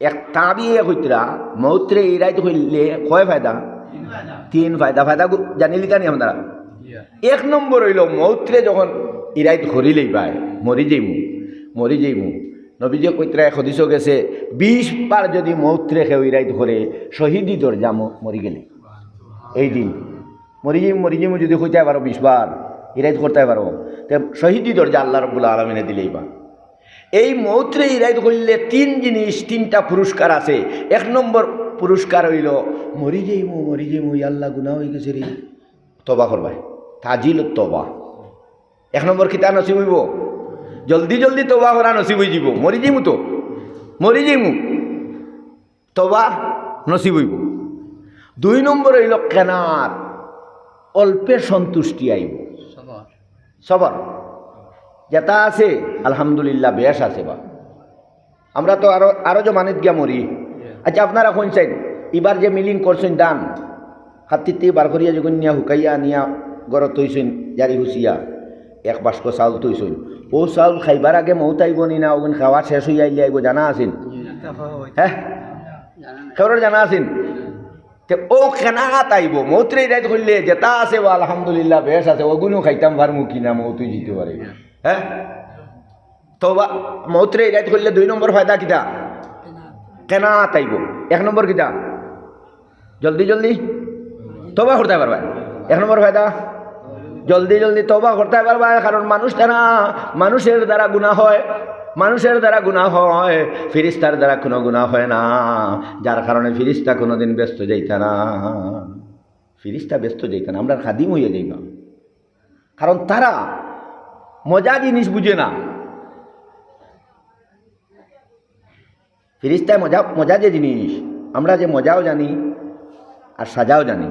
এক তাবিয়ে কইতরা মৌত্রে ইরাইদ হইলে কয় ফায়দা? 3 ফায়দা। ফায়দা জানিলি কানি আমরা? 1 নম্বর হইল মৌত্রে যখন ইরাইদ করিলেই পায় মরি যাইমু, নবীজি কইত্রায় হদিসও গেছে 20 বার যদি মৌত রেখে ওই রাইত করে শহীদি দরজা মরি গেলে এই দিন মরিজিম যদি হইতে পারো 20 বার ইরাইত করতে পারো তে শহীদি দরজা আল্লাহ রাব্বুল আলামিনে দিলেই বা এই মৌত্রে ইরাইত করলে 3 জিনিস 3টা পুরস্কার আছে। 1 নম্বর পুরস্কার হইল মরি যাইমু আল্লাহ গুনাহ হয়ে গেছে রে তওবা করবাই তাজিল তওবা। 1 নম্বর কিতা নসিব হইব জলদি জলদি তওবা করা নসিব হয়ে যাব। মরি যাইমু তওবা নসিব হইব। 2 নম্বর হইল কেনার অল্পে সন্তুষ্টি আইব সবার যেটা আছে আলহামদুলিল্লাহ বেশ আছে বা আমরা তো আরো জমানিত গিয়া মরি। আচ্ছা আপনারা কোন চাইন এবার যে মিলিং করছেন দান হাতিতে বার করিয়া যখন নিয়া হুকাইয়া নিয়া গড়ত তৈছেন জারি হুসিয়া 1 বাস্ক চাউল তৈছেন ও চাউল খাইবার আগে মৌত আইব নি না ওগুন খাওয়া শেষ হইয়া আইলে আইব জানা আছেন? হ্যাঁ খবর জানা আছেন? ও কেনাত আইব মৌত্রে রাইত করলে যেটা আছে ও আলহামদুলিল্লাহ বেশ আছে ওগুলো খাইতাম পারমু কিনা মৌতুই জিতে পারে। হ্যাঁ তো মৌত্রে রাইত করলে 2 নম্বর ফায়দা কিটা কেনাত আইব। 1 নম্বর কিটা জলদি জলদি তওবা করতে পারবা। 1 নম্বর ফায়দা জলদি জলদি তওবা করতে পারবা। কারণ মানুষের দ্বারা গুনাহ হয়, মানুষের দ্বারা গুনাহ হয়, ফিরিস্তার দ্বারা কোনো গুনাহ হয় না। যার কারণে ফিরিস্তা কোনোদিন ব্যস্ত যাইতা না, ফিরিস্তা ব্যস্ত যাইতা না, আমরা খাদিম হইয়া যাইবা। কারণ তারা মজা জিনিস বুঝে না। ফিরিস্তায় মজা যে জিনিস আমরা যে মজাও জানি আর সাজাও জানি,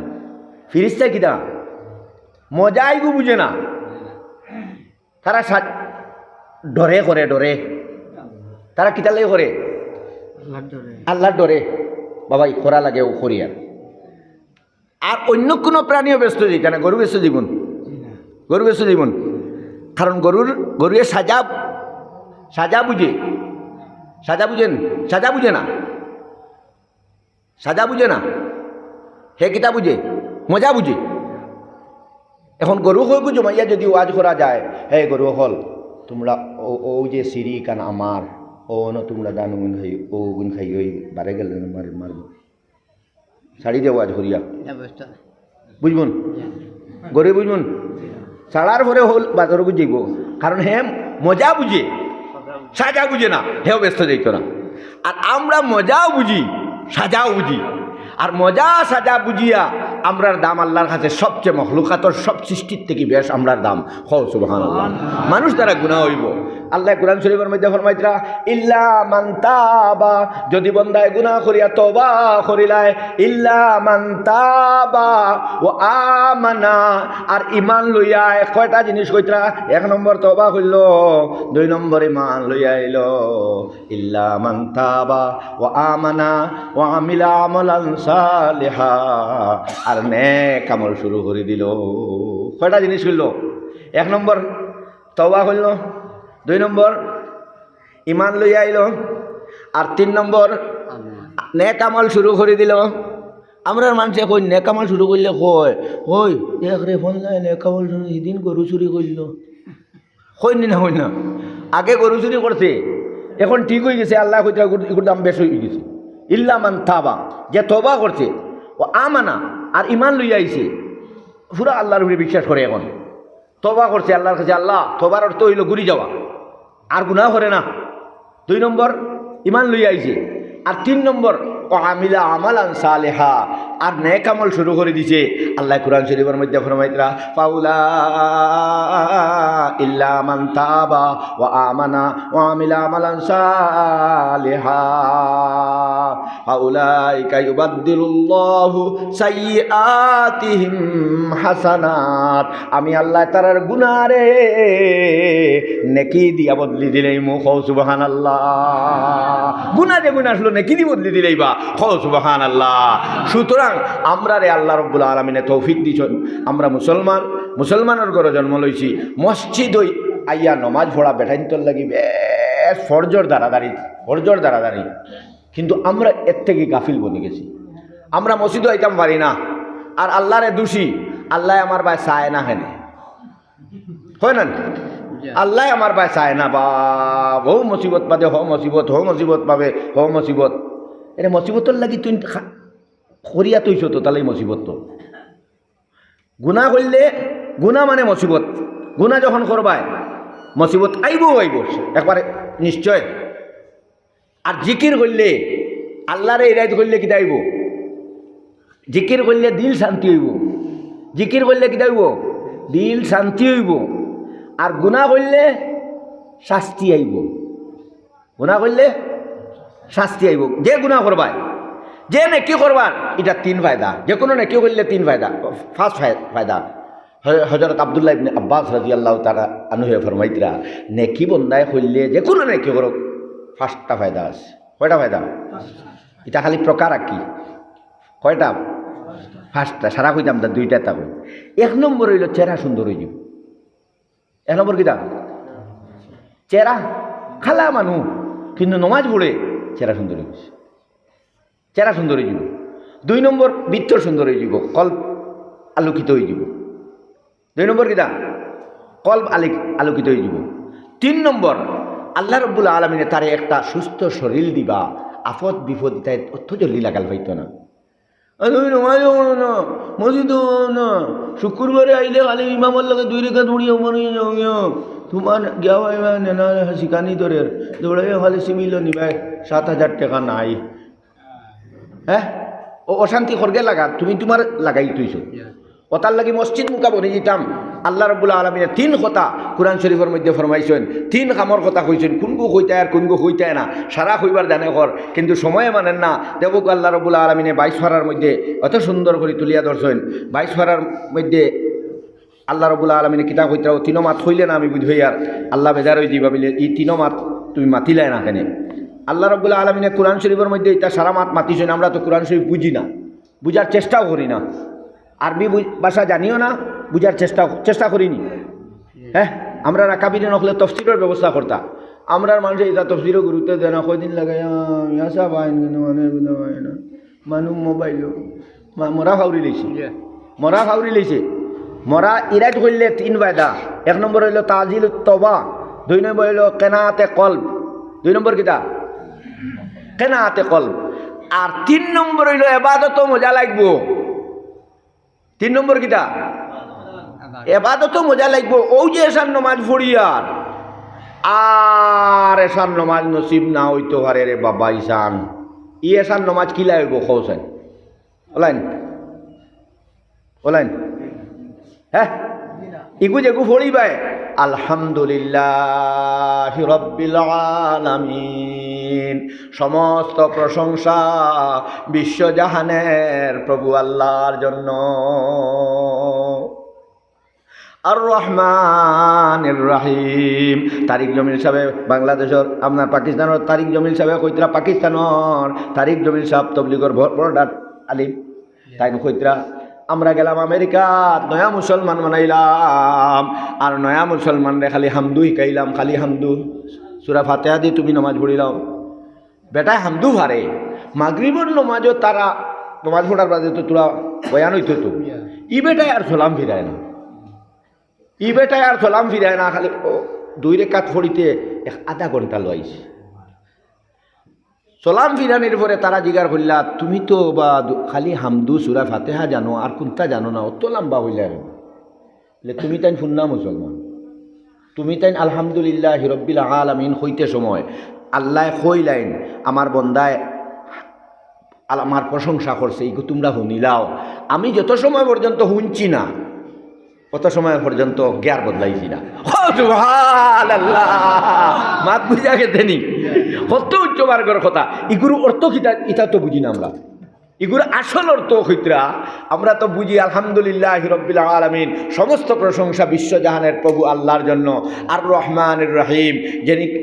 ফিরিস্তায় কিনা মজাই গু বুঝে না। তারা ডরে করে ডরে, তারা কিতা লাগে করে আল্লাহর ডরে বাবাই খরা লাগে ও করি। আর অন্য কোনো প্রাণীও ব্যস্ত যেত না। গরু ব্যস্ত জীবন, গরু ব্যস্ত জীবন। কারণ গরুয়ে সাজা বুঝে, সাজা বুঝেন, সাজা বুঝে না, সাজা বুঝে না, হে কিতা বুঝে মজা বুঝে। এখন গরু হয়ে জমাইয়া যদি ওয়াজ করা যায়, হে গরু হল তোমরা ও যে সিঁড়ি কান আমার ও ন তোমরা দান গুণ খাই ও গুণ খাই ওই বারে গেলে মারব শাড়ি দিয়ে ওয়াজ করিয়া বুঝবুন গরু বুঝবুন ছাড়ার পরে হল বাজার বুঝিব। কারণ হে মজা বুঝে সাজা বুঝে না, হেও ব্যস্ত যাইত না। আর আমরা মজাও বুঝি সাজাও বুঝি। আর মজা সাজা বুঝিয়া আমরার দাম আল্লাহর কাছে সবচেয়ে মখলুকাতর সব সৃষ্টির থেকে বেশ আমরার দাম। হও সুবহানাল্লাহ। মানুষ দ্বারা গুনাহ হইব। আল্লাহ কুরআন শরীফের মধ্যে ফরমাইতরা ইল্লা মান তাবা, যদি বান্দায় গুনাহ করিয়া তওবা করিলায়, ইল্লা মান তাবা ওয়া আমানা, আর ঈমান লইয়া কয়টা জিনিস কইতরা? 1 নম্বর তওবা হইল, 2 নম্বর ঈমান লইয়া আইলো। ইল্লা মান তাবা ওয়া আমানা ওয়া আমিলা আমালান সালিহা, আর নেক আমল শুরু করে দিল। কয়টা জিনিস হইল? 1 নম্বর তওবা হইল, 2 নম্বর ঈমান লইয়া আইল, আর 3 নম্বর নেক আমল শুরু করে দিল। আমরা মানুষে কই নেক আমল শুরু করলে কয় ওই দেখ রে ফোন লাই নেক আমল শুরু সেদিন গরু চুরি করল। কইনি না হই না, আগে গরু চুরি করছে, এখন ঠিক হয়ে গেছে। আল্লাহ কইতে এগুলোর দাম বেশ হয়ে গেছে। ইল্লা মান তাবা, যে তওবা করছে, ও আমানা আর ঈমান লইয়া আইছে, পুরা আল্লাহর উপরে বিশ্বাস করে। এখন তওবা করছে আল্লাহর কাছে, আল্লাহ তওবার অর্থ হইল ঘুরি যাওয়া, আর গুনাহ করে না। 2 নম্বর ঈমান লইয়া আইছে, আর 3 নম্বর ও আমিলা আমালান সালেহা, আর নেক আমল শুরু করে দিছে। আল্লাহ কুরআন শরীফের মধ্যে ফরমাইতরা ফাউলা ইল্লা মান তাবা ওয়া আমানা ওয়া আমিলা আমালান সালেহা ফাউলাইকা ইউবাদদিলুল্লাহু সাইয়্যাতিহিম হাসানাত, আমি আল্লাহ তারার গুনাহরে নেকি দিয়া বদলি দিলেই মুখ সুবহানাল্লাহ। গুনাহ যে গুনাহ আসলো নেকি দি বদলি দিলেই বা সুবহানাল্লাহ। সুতরাং আমরা রে আল্লাহ রাব্বুল আলামিনে তৌফিক দিছেন, আমরা মুসলমানের ঘরে জন্ম লইছি, মসজিদ হই আইয়া নমাজ পড়া বেঠাইন্তর লাগি বেশ ফরজর দাঁড়াদারি, কিন্তু আমরা এর থেকে গাফিল বনে গেছি। আমরা মসজিদ আইতাম পারি না, আর আল্লাহরে দোষী, আল্লাহ আমার ভাই চায় না হেনে হয় না। আল্লাহ আমার ভাই চায় না বা হো মুসিবত পাবে হ মুসিবত হো মুসিবত পাবে হ মুসিবত এটা মুসিবতর লাগি তুই করিয়া তুইছ তো তাহলে মুসিবত তো গুনাহ করলে গুনাহ মানে মুসিবত গুনাহ যখন করবায় মুসিবত আইব একবারে নিশ্চয় আর জিকির করলে আল্লাহরে ইরাদ করলে কি আইব জিকির করলে দিল শান্তি হইব জিকির করলে কি হইব দিল শান্তি হইব আর গুনাহ করলে শাস্তি আইব গুনাহ করলে শাস্তি আইব যে গুনাহ করবায় যে নেকি করবার এটা তিন ফায়দা যে কোনো নেকি করলে তিন ফায়দা ফার্স্ট ফায়দা হযরত আব্দুল্লাহ ইবনে আব্বাস রাদিয়াল্লাহু তাআলা আনহু ফরমাইতরা নেকি বন্দায় করলে যে কোনো নেকি করুক ফার্স্টটা ফায়দা আছে কয়টা ফায়দা এটা খালি প্রকার কি কয়টা ফার্স্টটা সারা কইতাম না দুইটা থাকবে এক নম্বর হইল চেহারা সুন্দর হয়ে যাব এক নম্বর কিতা চেহারা খালা মানুষ কিন্তু নমাজ পড়ে চেহারা সুন্দর হয়ে গেছে চেহারা সুন্দর হয়ে যাব দুই নম্বর বৃত্ত সুন্দর হয়ে যাব কল্প আলোকিত হয়ে যাব দুই নম্বর কিতা কল্প আলোকিত হয়ে যাব তিন নম্বর আল্লাহ রব্বুল আলমিনে তারে একটা সুস্থ শরীর দিবা আফত বিপদ তাই অর্থ জলদি লাগাল পাইতো না মসজিদ না শুক্রবারে আইলে খালি ইমামর লগে দুই রেখা দৌড়িয়ে মরিয়ে যাও তোমার গিয়া নেনা শিকানি তোরের দৌড়াইয়া খালি সিমিল নিবাই 7,000 টাকা নাই হ্যাঁ ও অশান্তি করগে লাগা তুমি তোমার লাগাই তুইছো ওতার লাগি মসজিদ মুকা বনে যেতাম আল্লাহ রব্বুল আলমিনের তিন কথা কুরআন শরীফের মধ্যে ফরমাইছেন তিন কামর কথা কইছেন কোনগো কইতায় আর কোনগো কইতায় না সারা কইবার জানে কর কিন্তু সময়ে মানেন না দেবক আল্লাহ রব্বুল আলমিনে 22 পারার মধ্যে অত সুন্দর করে তুলিয়া ধরছেন 22 পারার মধ্যে আল্লাহ রব্বুল আলমিনে কিতা কইতাও তিনো মাত হইলে না আমি বুঝই আর আল্লাহ বেজার হয়ে যাইবা বলে এই তিনো মাত তুমি মাতিলাই না কেন আল্লাহ রব্বুল আলমিনে কুরআন শরীফের মধ্যে এটা সারা মাত মাতিছেন আমরা তো কুরআন শরীফ বুঝি না বুঝার চেষ্টাও করি না আরবি ভাষা জানিও না বুঝার চেষ্টা করিনি হ্যাঁ আমরা রাকাবিরে নকলে তফসিরের ব্যবস্থা করতাম আমরা মানুষ এটা তফসিরও গুরুত্ব দেয় না কয়দিন লাগাই আসা বাইন মানে মানুষ মোবাইল মরা ফাউরি লইছে মরা ইরাজ করলে তিন ফায়দা এক নম্বর হইল তাজিল তবা দুই নম্বর হইল কেনাতে কলব দুই নম্বর কিতা কেনাতে কলব আর তিন নম্বর হইল এবাদত মজা লাগবো তিন নম্বর কিতা এবাদত মজা লাগবো ও যে এসার নমাজ পড়িয়ার আর এসার নমাজ নসিব না হইতো পারে রে বাবা ইসান ই এসার নমাজ কিলা হইব খোসেন ওলাইন হ্যাঁ ইগু যেগু পড়িবাই আলহামদুলিল্লাহ রাব্বিল আলামিন সমস্ত প্রশংসা বিশ্বজাহানের প্রভু আল্লাহর জন্য আর রহমানির রহিম তারিক জমিল সাহেব বাংলাদেশের আপনার পাকিস্তানের তারিক জমিল সাহেব কইতরা পাকিস্তানের তারিক জমিল সাহেব তবলিগর বড়ডাট আলিম তাই কইতরা আমরা গেলাম আমেরিকা নয়া মুসলমান বানাইলাম আর নয়া মুসলমান রে খালি হামদু শিকাইলাম খালি হামদু সূরা ফাতিহা দি তুমি নামাজ পড়িলাম বেটায় হামদু ভারে মাগরিবর নমাজও তারা নমাজ পড়ার বাদে তো তোরা বয়ান হইতো তো ই বেটায় আর সালাম ফিরায় না ই বেটায় আর সালাম ফিরায় না খালি দুই রেখাত পড়িতে আধা ঘন্টা লইছে সালাম ফিরানির পরে তারা জিগার করলা তুমি তো বা খালি হামদু সূরা ফাতিহা জানো আর কোনটা জানো না অত লম্বা হইলা বলে তুমি তাই শুননা মুসলমান তুমি তাই আলহামদুলিল্লাহ রাব্বিল আলামিন হইতে সময় আল্লাহ কইলাইন আমার বন্দায় আমার প্রশংসা করছে এইগো তোমরা শুনিলাও আমি যত সময় পর্যন্ত শুনছি না অত সময় পর্যন্ত জ্ঞার বদলাইছি না সুবহানাল্লাহ মাত বুঝা গেছে নি কত উচ্চ মার্গের কথা ইগুর অর্থ কিতা ইটা তো বুঝি না আমরা ইগুর আসল অর্থ হইতরা আমরা তো বুঝি আলহামদুলিল্লাহ রাব্বিল আলামিন সমস্ত প্রশংসা বিশ্বজাহানের প্রভু আল্লাহর জন্য আর রহমানির রহিম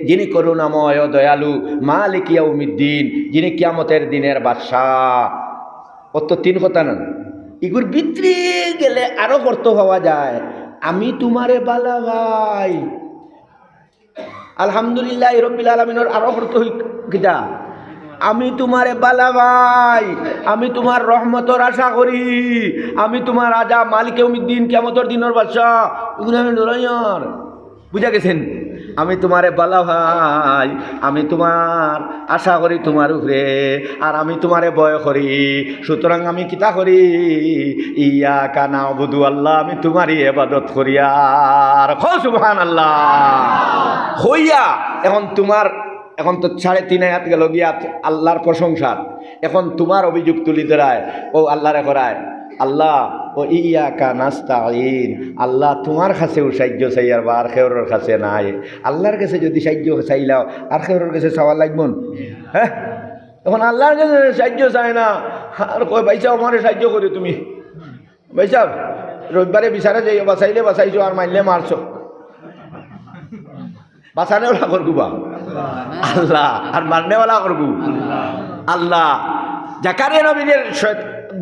যিনি করুণাময় ও দয়ালু মালিক ইয়াউমিদ্দিন যিনি কিয়ামতের দিনের বাদশাহ অত তিন কথা না ইগুর ভিতরে গেলে আরো অর্থ পাওয়া যায় আমি তোমারে বালা ভাই আলহামদুলিল্লাহ রাব্বিল আলামিনের আরো অর্থ কিটা আমি তোমারে বালা ভাই আমি তোমার রহমতের আশা করি আমি তোমার রাজা মালিক ইয়াউমিদ্দিন কিয়ামতের দিনের বাদশা এগুলো আমি ডরাইয়ার বুঝা গেছেন? আমি তোমারে বালা ভাই, আমি তোমার আশা করি তোমার উপরে, আর আমি তোমারে ভয় করি। সুতরাং আমি কিতা করি, ইয়া কানা বুধু আল্লাহ, আমি তোমারই ইবাদত করি। আর সুবহানাল্লাহ হইয়া এখন তোমার, এখন তো 3.5 আয়াত গেল গিয়া আল্লাহর প্রশংসা। এখন তোমার অভিযোগ তুলি ধরায়, ও আল্লাহরে করায়, আল্লাহ ও ইয়াকা নাস্তাইন, আল্লাহ তোমার কাছেও সাহায্য চাই, আর আর খেওরের কাছে নাই। আল্লাহর কাছে যদি সাহায্য চাইলাও, আর খেওরের কাছে চাওয়া লাগব। হ্যাঁ, এখন আল্লাহর কাছে সাহায্য চাই না, আর কই ভাইসা আমারে সাহায্য করি তুমি। ভাইসা রবিবারে বিচারে যাই, বাঁচাইলে বাঁচাইছো, আর মারলে মারছো। বাঁচানেওয়ালা করবো আল্লাহ, আর মারনেওয়ালা করবো আল্লাহ। জাকারিয়া নবীর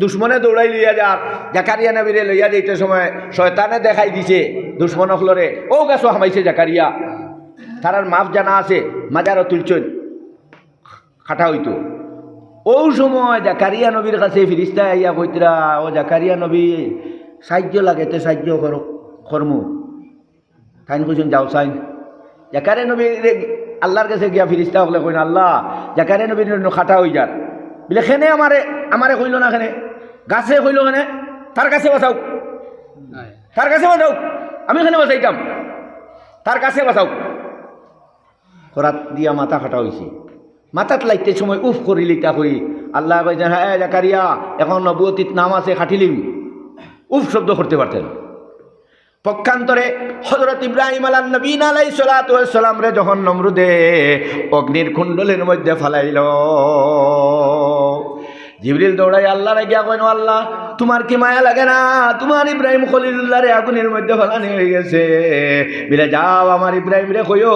দুশ্মনে দৌড়াই লইয়া যার, জাকারিয়া নবীরে লইয়া যাইতে সময় শয়তানে দেখাই দিছে দুশ্মন হলরে, ও গাছো হামাইছে জাকারিয়া, তারার মাফ জানা আছে, মাজারও তুলছেন খাটা হইতো। ও সময় জাকারিয়া নবীর কাছে ফিরিস্তা আইয়া কইতরা, ও জাকারিয়া নবী সাহায্য লাগেতে সাহায্য করো কর্মু। তাইন কইছেন যাও সাইন। জাকারিয়া নবী আল্লাহর কাছে গিয়া ফিরিস্তা হলে কইন, আল্লাহ জাকারিয়া নবীর খাটা হয়ে যার বলে, খেনে আমারে কইল না, খেনে গাছে কইল, খেনে তার কাছে বাঁচাও, তার কাছে বাঁচাও, আমি এখানে বাঁচাইতাম, তার কাছে বাঁচাও। খরাত দিয়া মাথা খাটা হয়েছে, মাথাত লাইতে সময় উফ করি লিতা করি আল্লাহ কইছেন, হ্যাঁ জাকারিয়া এখন নবুয়তির নাম আছে খাটিলিম, উফ শব্দ করতে পারতেন। পক্ষান্তরে হযরত ইব্রাহিম আলাইহিস সালাতু ওয়াস সালাম রে যখন নমরুদে অগ্নির কুণ্ডলের মধ্যে ফালাইল, জিবরিল দৌড়াই আল্লাহরে গিয়া কইন, আল্লাহ তোমার কি মায়া লাগে না, তোমার ইব্রাহিম খলিলুল্লাহ রে আগুনের মধ্যে ফালানি হয়ে গেছে, বলে যাও আমার ইব্রাহিম রে কইও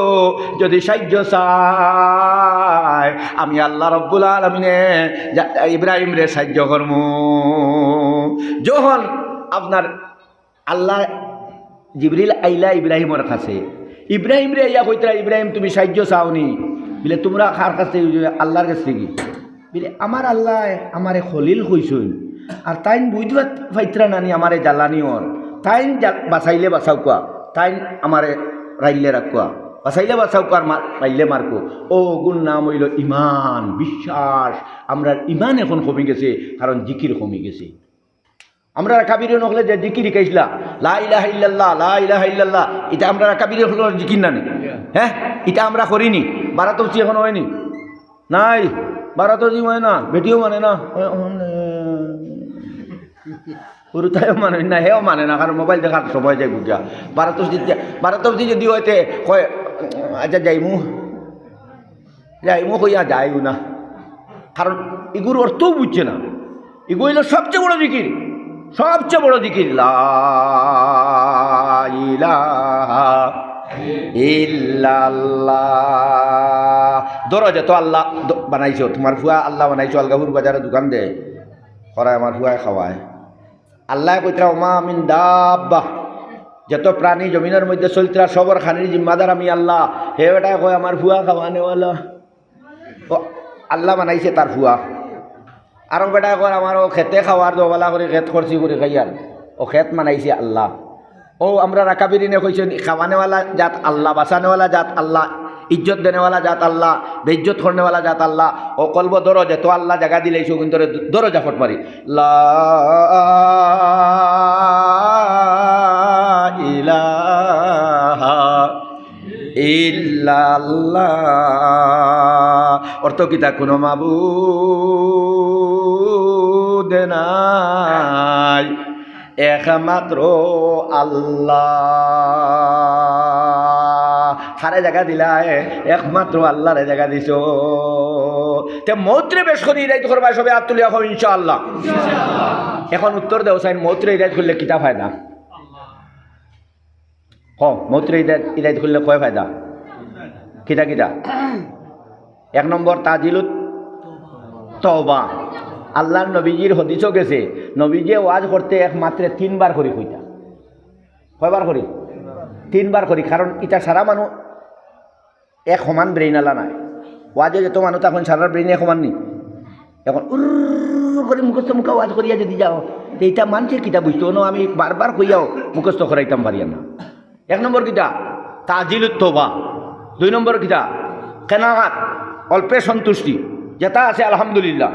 যদি সাহায্য চায় আমি আল্লাহ রব্বুল আলামিনে ইব্রাহিম রে সাহায্য করমু। যখন আপনার আল্লাহ জিবরিল আইলা ইব্রাহিমের কাছে, ইব্রাহিম রে ইয়া কইতরা, ইব্রাহিম তুমি সাহায্য চাওনি, বলে তোমরা কার কাছে? আল্লাহর কাছ থেকে। বলে আমার আল্লাহ আমারে খলিল কইছুন, আর তাইন বুঝতে পাইতরা নানি আমারে জ্বালানি ওর, তাইন বাঁচাইলে বাঁচাও কোয়া, তাইন আমারে রাইলে রাখুয়া, বাঁচাইলে বাঁচাও কোয়া, রাইলে মারকো। ও গুণ নাম হইল ইমান, বিশ্বাস। আমরা ইমান এখন কমে গেছে, কারণ জিকির কমে গেছে। আমরা কাবির নকলে যে জিকির শিখাইছিলা, লা ইলাহা ইল্লাল্লাহ, লা ইলাহা ইল্লাল্লাহ, এটা আমরা কাবির হলো জিকির নানি। হ্যাঁ, এটা আমরা করিনি। বারাতবজি এখন হয়নি, নাই বারাতবজি হয় না, বেটিও মানে না, পুরুতাইও মানে না, হেও মানে না, কারণ মোবাইল দেখার সময় যায় বুঝা। বারাতবজি যদি হইতে কয় আচ্ছা যাইমু কইয়া যাইও না, কারণ এগুর অর্থও বুঝছে না। এগুলো হইল সবচেয়ে বড় জিকির, সবচেয়ে বড় জিকির, লা ইলাহা ইল্লাল্লাহ। দরজা তো আল্লাহ বানাইছো, তোমার ফুয়া আল্লাহ বানাইছো, আলগাপুর বাজারে দোকান দেয় করায়, আমার ফুয়ায় খাওয়ায়। আল্লাহ কইতরা ওমা মিন দাব্বাহ, যত প্রাণী জমিনের মধ্যে চলতরা সবর খানির জিম্মাদার আমি আল্লাহ। হে বেটা কয় আমার ফুয়া খাওয়ানেওয়ালা, ও আল্লাহ বানাইছে তার ফুয়া। আরো বেটা কর আমার ও খেতে খাওয়ার দোবালা করে খেত খরচি করে খাইয়ার, ও খেত মানাইছে আল্লাহ। ও আমরা রাকাবিরিনে কইছেন খাওয়ানেওয়ালা জাত আল্লাহ, বাঁচানেওয়ালা জাত আল্লাহ, ইজ্জত দেনেওয়ালা জাত আল্লাহ, বেইজ্জত করনেওয়ালা জাত আল্লাহ। ও কলব দরজা তো আল্লাহ জায়গা দিলেইছো, কিন্তু দরজা ফট মারি লা ইলাহা ইল্লাল্লাহ। অর্থ কিতা, কোনো মাবুদ নাই, একমাত্র আল্লাহ। হারে জায়গা দিলায় একমাত্র আল্লাহরে জায়গা দিছ। তে মৌত্রে বেশ করি ইরাইত করবা, সবে হাত তুলি এখন ইনশাআল্লাহ। এখন উত্তর দেও সাইন, মৌত্রে ইরাইত করলে কিতা ফায়দা? মৌত্রে ইরাইত করলে কয় ফায়দা? কিতা কিতা? 1 নম্বর তাজিলুত তওবা। আল্লাহর নবীজির হদিসও গেছে, নবীজি ওয়াজ করতে একমাত্র 3 বার করি কইতা। কয়বার করি? 3 বার করি। কারণ এটা সারা মানুষ এক সমান ব্রেইন আলা নাই। ওয়াজে যত মানুষ তখন সারা ব্রেইনে সমান নি। এখন করে মুখস্থ মুখা ওয়াজ করিয়া যদি যাও, এইটা মানুষের কিতা বুঝতো না, আমি বারবার কইয়াও মুখস্থ করাইতাম পারিয়া না। 1 নম্বর কিতা তাজিলুত তওবা। 2 নম্বর কিতা কেনাগাত, অল্পে সন্তুষ্টি, যেটা আছে আলহামদুলিল্লাহ।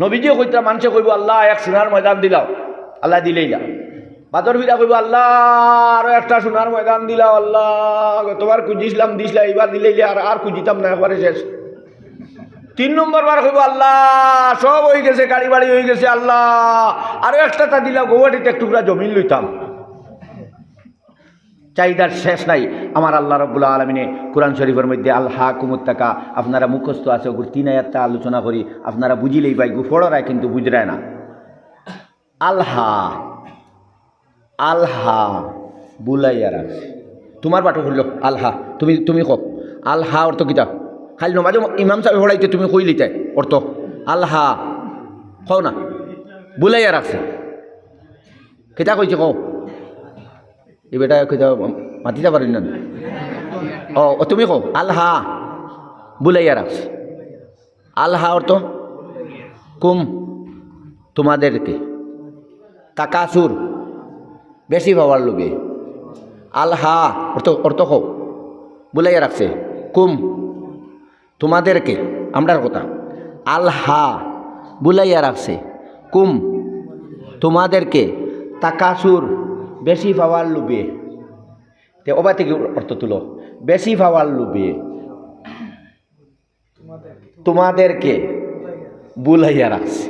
নবীজিও কইতা মানুষে কইব আল্লাহ এক সোনার ময়দান দিলাও, আল্লাহ দিলেইলা। বাদর ফিরা কইব আল্লাহ আরো একটা সোনার ময়দান দিলাও, আল্লাহ তোমার খুঁজিছিলাম দিছিলা, এবার দিলেইলা আর খুঁজিতাম না, একবারে শেষ। 3 নম্বর বার কইব আল্লাহ সব হয়ে গেছে, গাড়ি বাড়ি হয়ে গেছে, আল্লাহ আরো একটা তা দিলা, গৌহাটিতে এক টুকরা জমিন লইতাম। চাহিদার শেষ নাই। আমার আল্লাহ রাব্বুল আলামিনে কোরআন শরীফের মধ্যে আল হাকুমুত তাকা, আপনারা মুখস্থ আছে ওগুলো 3 আয়াতটা আলোচনা করি, আপনারা বুঝিলেই পাই, গুফড়ায় কিন্তু বুঝরায় না। আলহা আলহা বুলাইয়া রাখছে, তোমার বাটো হইল আলহা, তুমি কো আলহা অর্থ কিতা? খালি নমাজ ইমাম সাহেব পড়াইতে তুমি কই লিতে অর্থ আলহা কও না, বুলাইয়া রাখছে কিতা কইছে কও? এই বেটা কইতা মাতিতে পারি না। ও তুমি কো আলহা বুলাইয়া রাখছে। আলহা অর্থ কুম তোমাদেরকে, তাকাসুর বেশি পাওয়ার লোভে। আলহা অর্থ কো বুলাইয়া রাখছে, কুম তোমাদেরকে, আমরার কথা। আলহা বুলাইয়া রাখছে, কুম তোমাদেরকে, তাকাসুর বেশি পাওয়ার লোভে। তে ওবা থেকে অর্থ তুলো, বেশি পাওয়ার লোভে তোমাদেরকে বুলাইয়া রাখছে।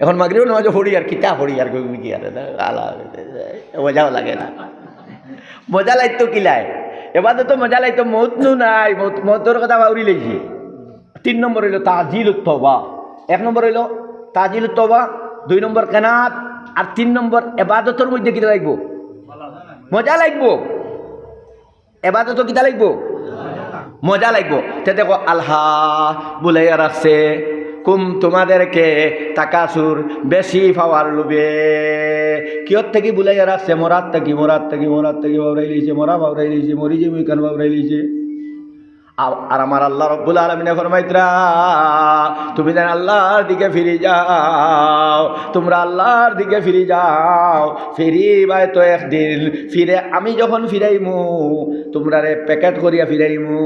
এখন মাগরিব নামাজ পড়ি আর কিতা পড়ি আর কি আর মজাও লাগে না। মজা লাগতো কিলাই, এবার তো মজা লাগতো, মৌত নু নাই, মৌতর কথা বাউরি লেগেছে। 3 নম্বর হইল তাজিলুত তওবা, 1 নম্বর হইল তাজিলুত তওবা, 2 নম্বর কেনাত, আর 3 নম্বর এবাদতের মধ্যে কিতা লাগবো? মজা লাগবো। এবাদত কিতা লাগবো? মজা লাগবো। তে দেখো আলহা বুলাইয়া রাখছে, কুম তোমাদেরকে, তাকাসুর বেশি পাওয়ার লোভে। কিয়র থেকে বুলাইয়া রাখছে? মরার থেকে বাবরাই লিছে, মরা বাবরাই লিছে, মরি যে মুই কান বাবরাই লিছে। আর আমার আল্লাহ রব্বুল আলামিনে ফরমাইতরা তুমি যেন আল্লাহর দিকে ফিরে যাও, তোমরা আল্লাহর দিকে ফিরে যাও। ফিরিবাই তো একদিন, ফিরে আমি যখন ফিরাইমু তোমরা রে প্যাকেট করিয়া ফিরাইমু,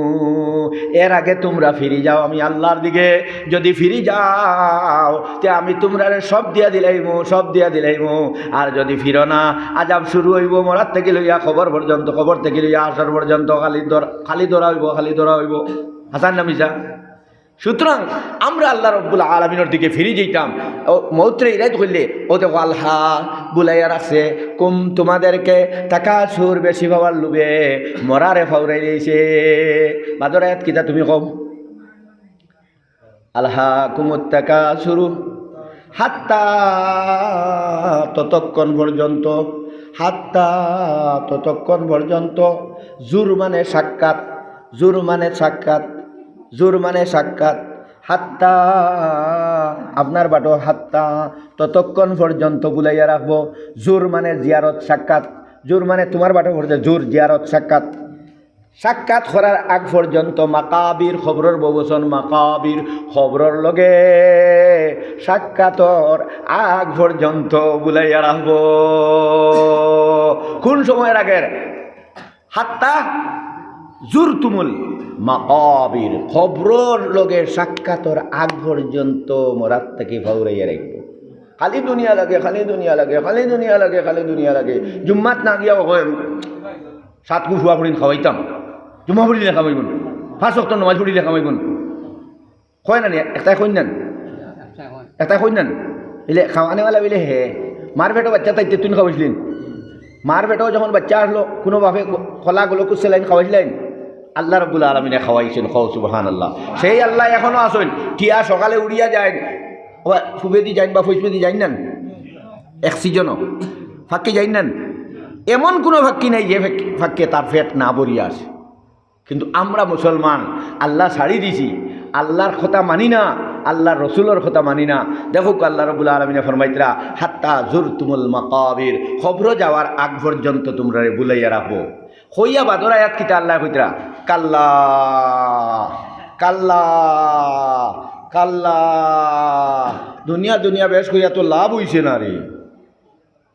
এর আগে তোমরা ফিরে যাও আমি আল্লাহর দিকে। যদি ফিরে যাও তে আমি তোমরা রে সব দিয়া দিলাইমু। আর যদি ফিরো না আজাব শুরু হইব, মরার থেকে লইয়া খবর পর্যন্ত, খবর থেকে লইয়া আসার পর্যন্ত খালি ধরা হইব। হাসান না মিশা? সুতরাং আমরা আল্লাহ রব্বুল আলামিনের দিকে ফিরে যেতাম। মৌত্রে ইরাইত করলে ও দেখো আল্লাহ বুলাইয়া রাখছে, কুম তোমাদেরকে তাকাসুর বেশি পাওয়ার লোভে মরারে ফাউরাই দিয়েছে। বাদর আয়াত কিতা তুমি কম আল্লাহ কুমুত তাকাসুরু হাত্তা ততক্ষণ পর্যন্ত, জুর মানে সাক্ষাৎ, হাত্তা আপনার বাটো হাত্তা ততক্ষণ পর্যন্ত বুলাইয়া রাখবো। জুর মানে জিয়ারত, সাক্ষাৎ, জুর মানে তোমার বাটো পড়ছে জুর, জিয়ারত, সাক্ষাৎ করার আগ পর্যন্ত। মাকাবির খবরের বহুবচন, মাকাবির খবরের লগে সাক্ষাতর আগ পর্যন্ত বুলাইয়া রাখবো। কোন সময়ের আগের? হাত্তা জুর তুমুল মাকাবির, খবরের লগে সাক্ষাতর আগ পর্যন্ত মরার থেকে ফাউরাইয়া রাখবো। খালি দুনিয়া লাগে। জুম্মাত না গিয়া সাত কুফুয়া ফুড়িন খাওয়াইতাম, জুম্মা ফুড়িলে খাওয়াইবন, 5 ওয়াক্ত নামাজ ফুড়িলে খাওয়াইবন, কয় না একটাই কইনান এলে খাওয়ানেওয়ালা বলে হে মার বেটো বাচ্চা তাইতে তুই খাওয়াইছিলেন। মার বেটো যখন বাচ্চা আসলো কোনোভাবে খোলাগুলো কুসেলাইন খাওয়াইছিলেন, আল্লাহ রাব্বুল আলামিনে খাওয়াইছেন। খাও সুবহানাল্লাহ। সেই আল্লাহ এখনো আসেন, টিয়া সকালে উড়িয়া যায়, ফুবেদি যাইন বা ফুসবেদি যাইন না, এক সিজনও ফাঁকি যাইন না, এমন কোনো ফাঁকি নাই যে ফাঁকে তার পেট না ভরিয়া আসে। কিন্তু আমরা মুসলমান আল্লাহ ছাড়ি দিছি, আল্লাহর কথা মানি না, আল্লাহর রসুলের কথা মানি না। দেখো আল্লাহ রাব্বুল আলামিনে ফরমাইতরা হাত্তা জুরতুমুল মাকাবির, খবর যাওয়ার আগ পর্যন্ত তোমরা বুলাইয়া রাখবো। হইয়া বাদর আয়াত কিতা আল্লাহ কইতরা কাল্লা কাল্লা কাল্লা, দুনিয়া বেশ কইয়া তো লাভ হইছে না রে।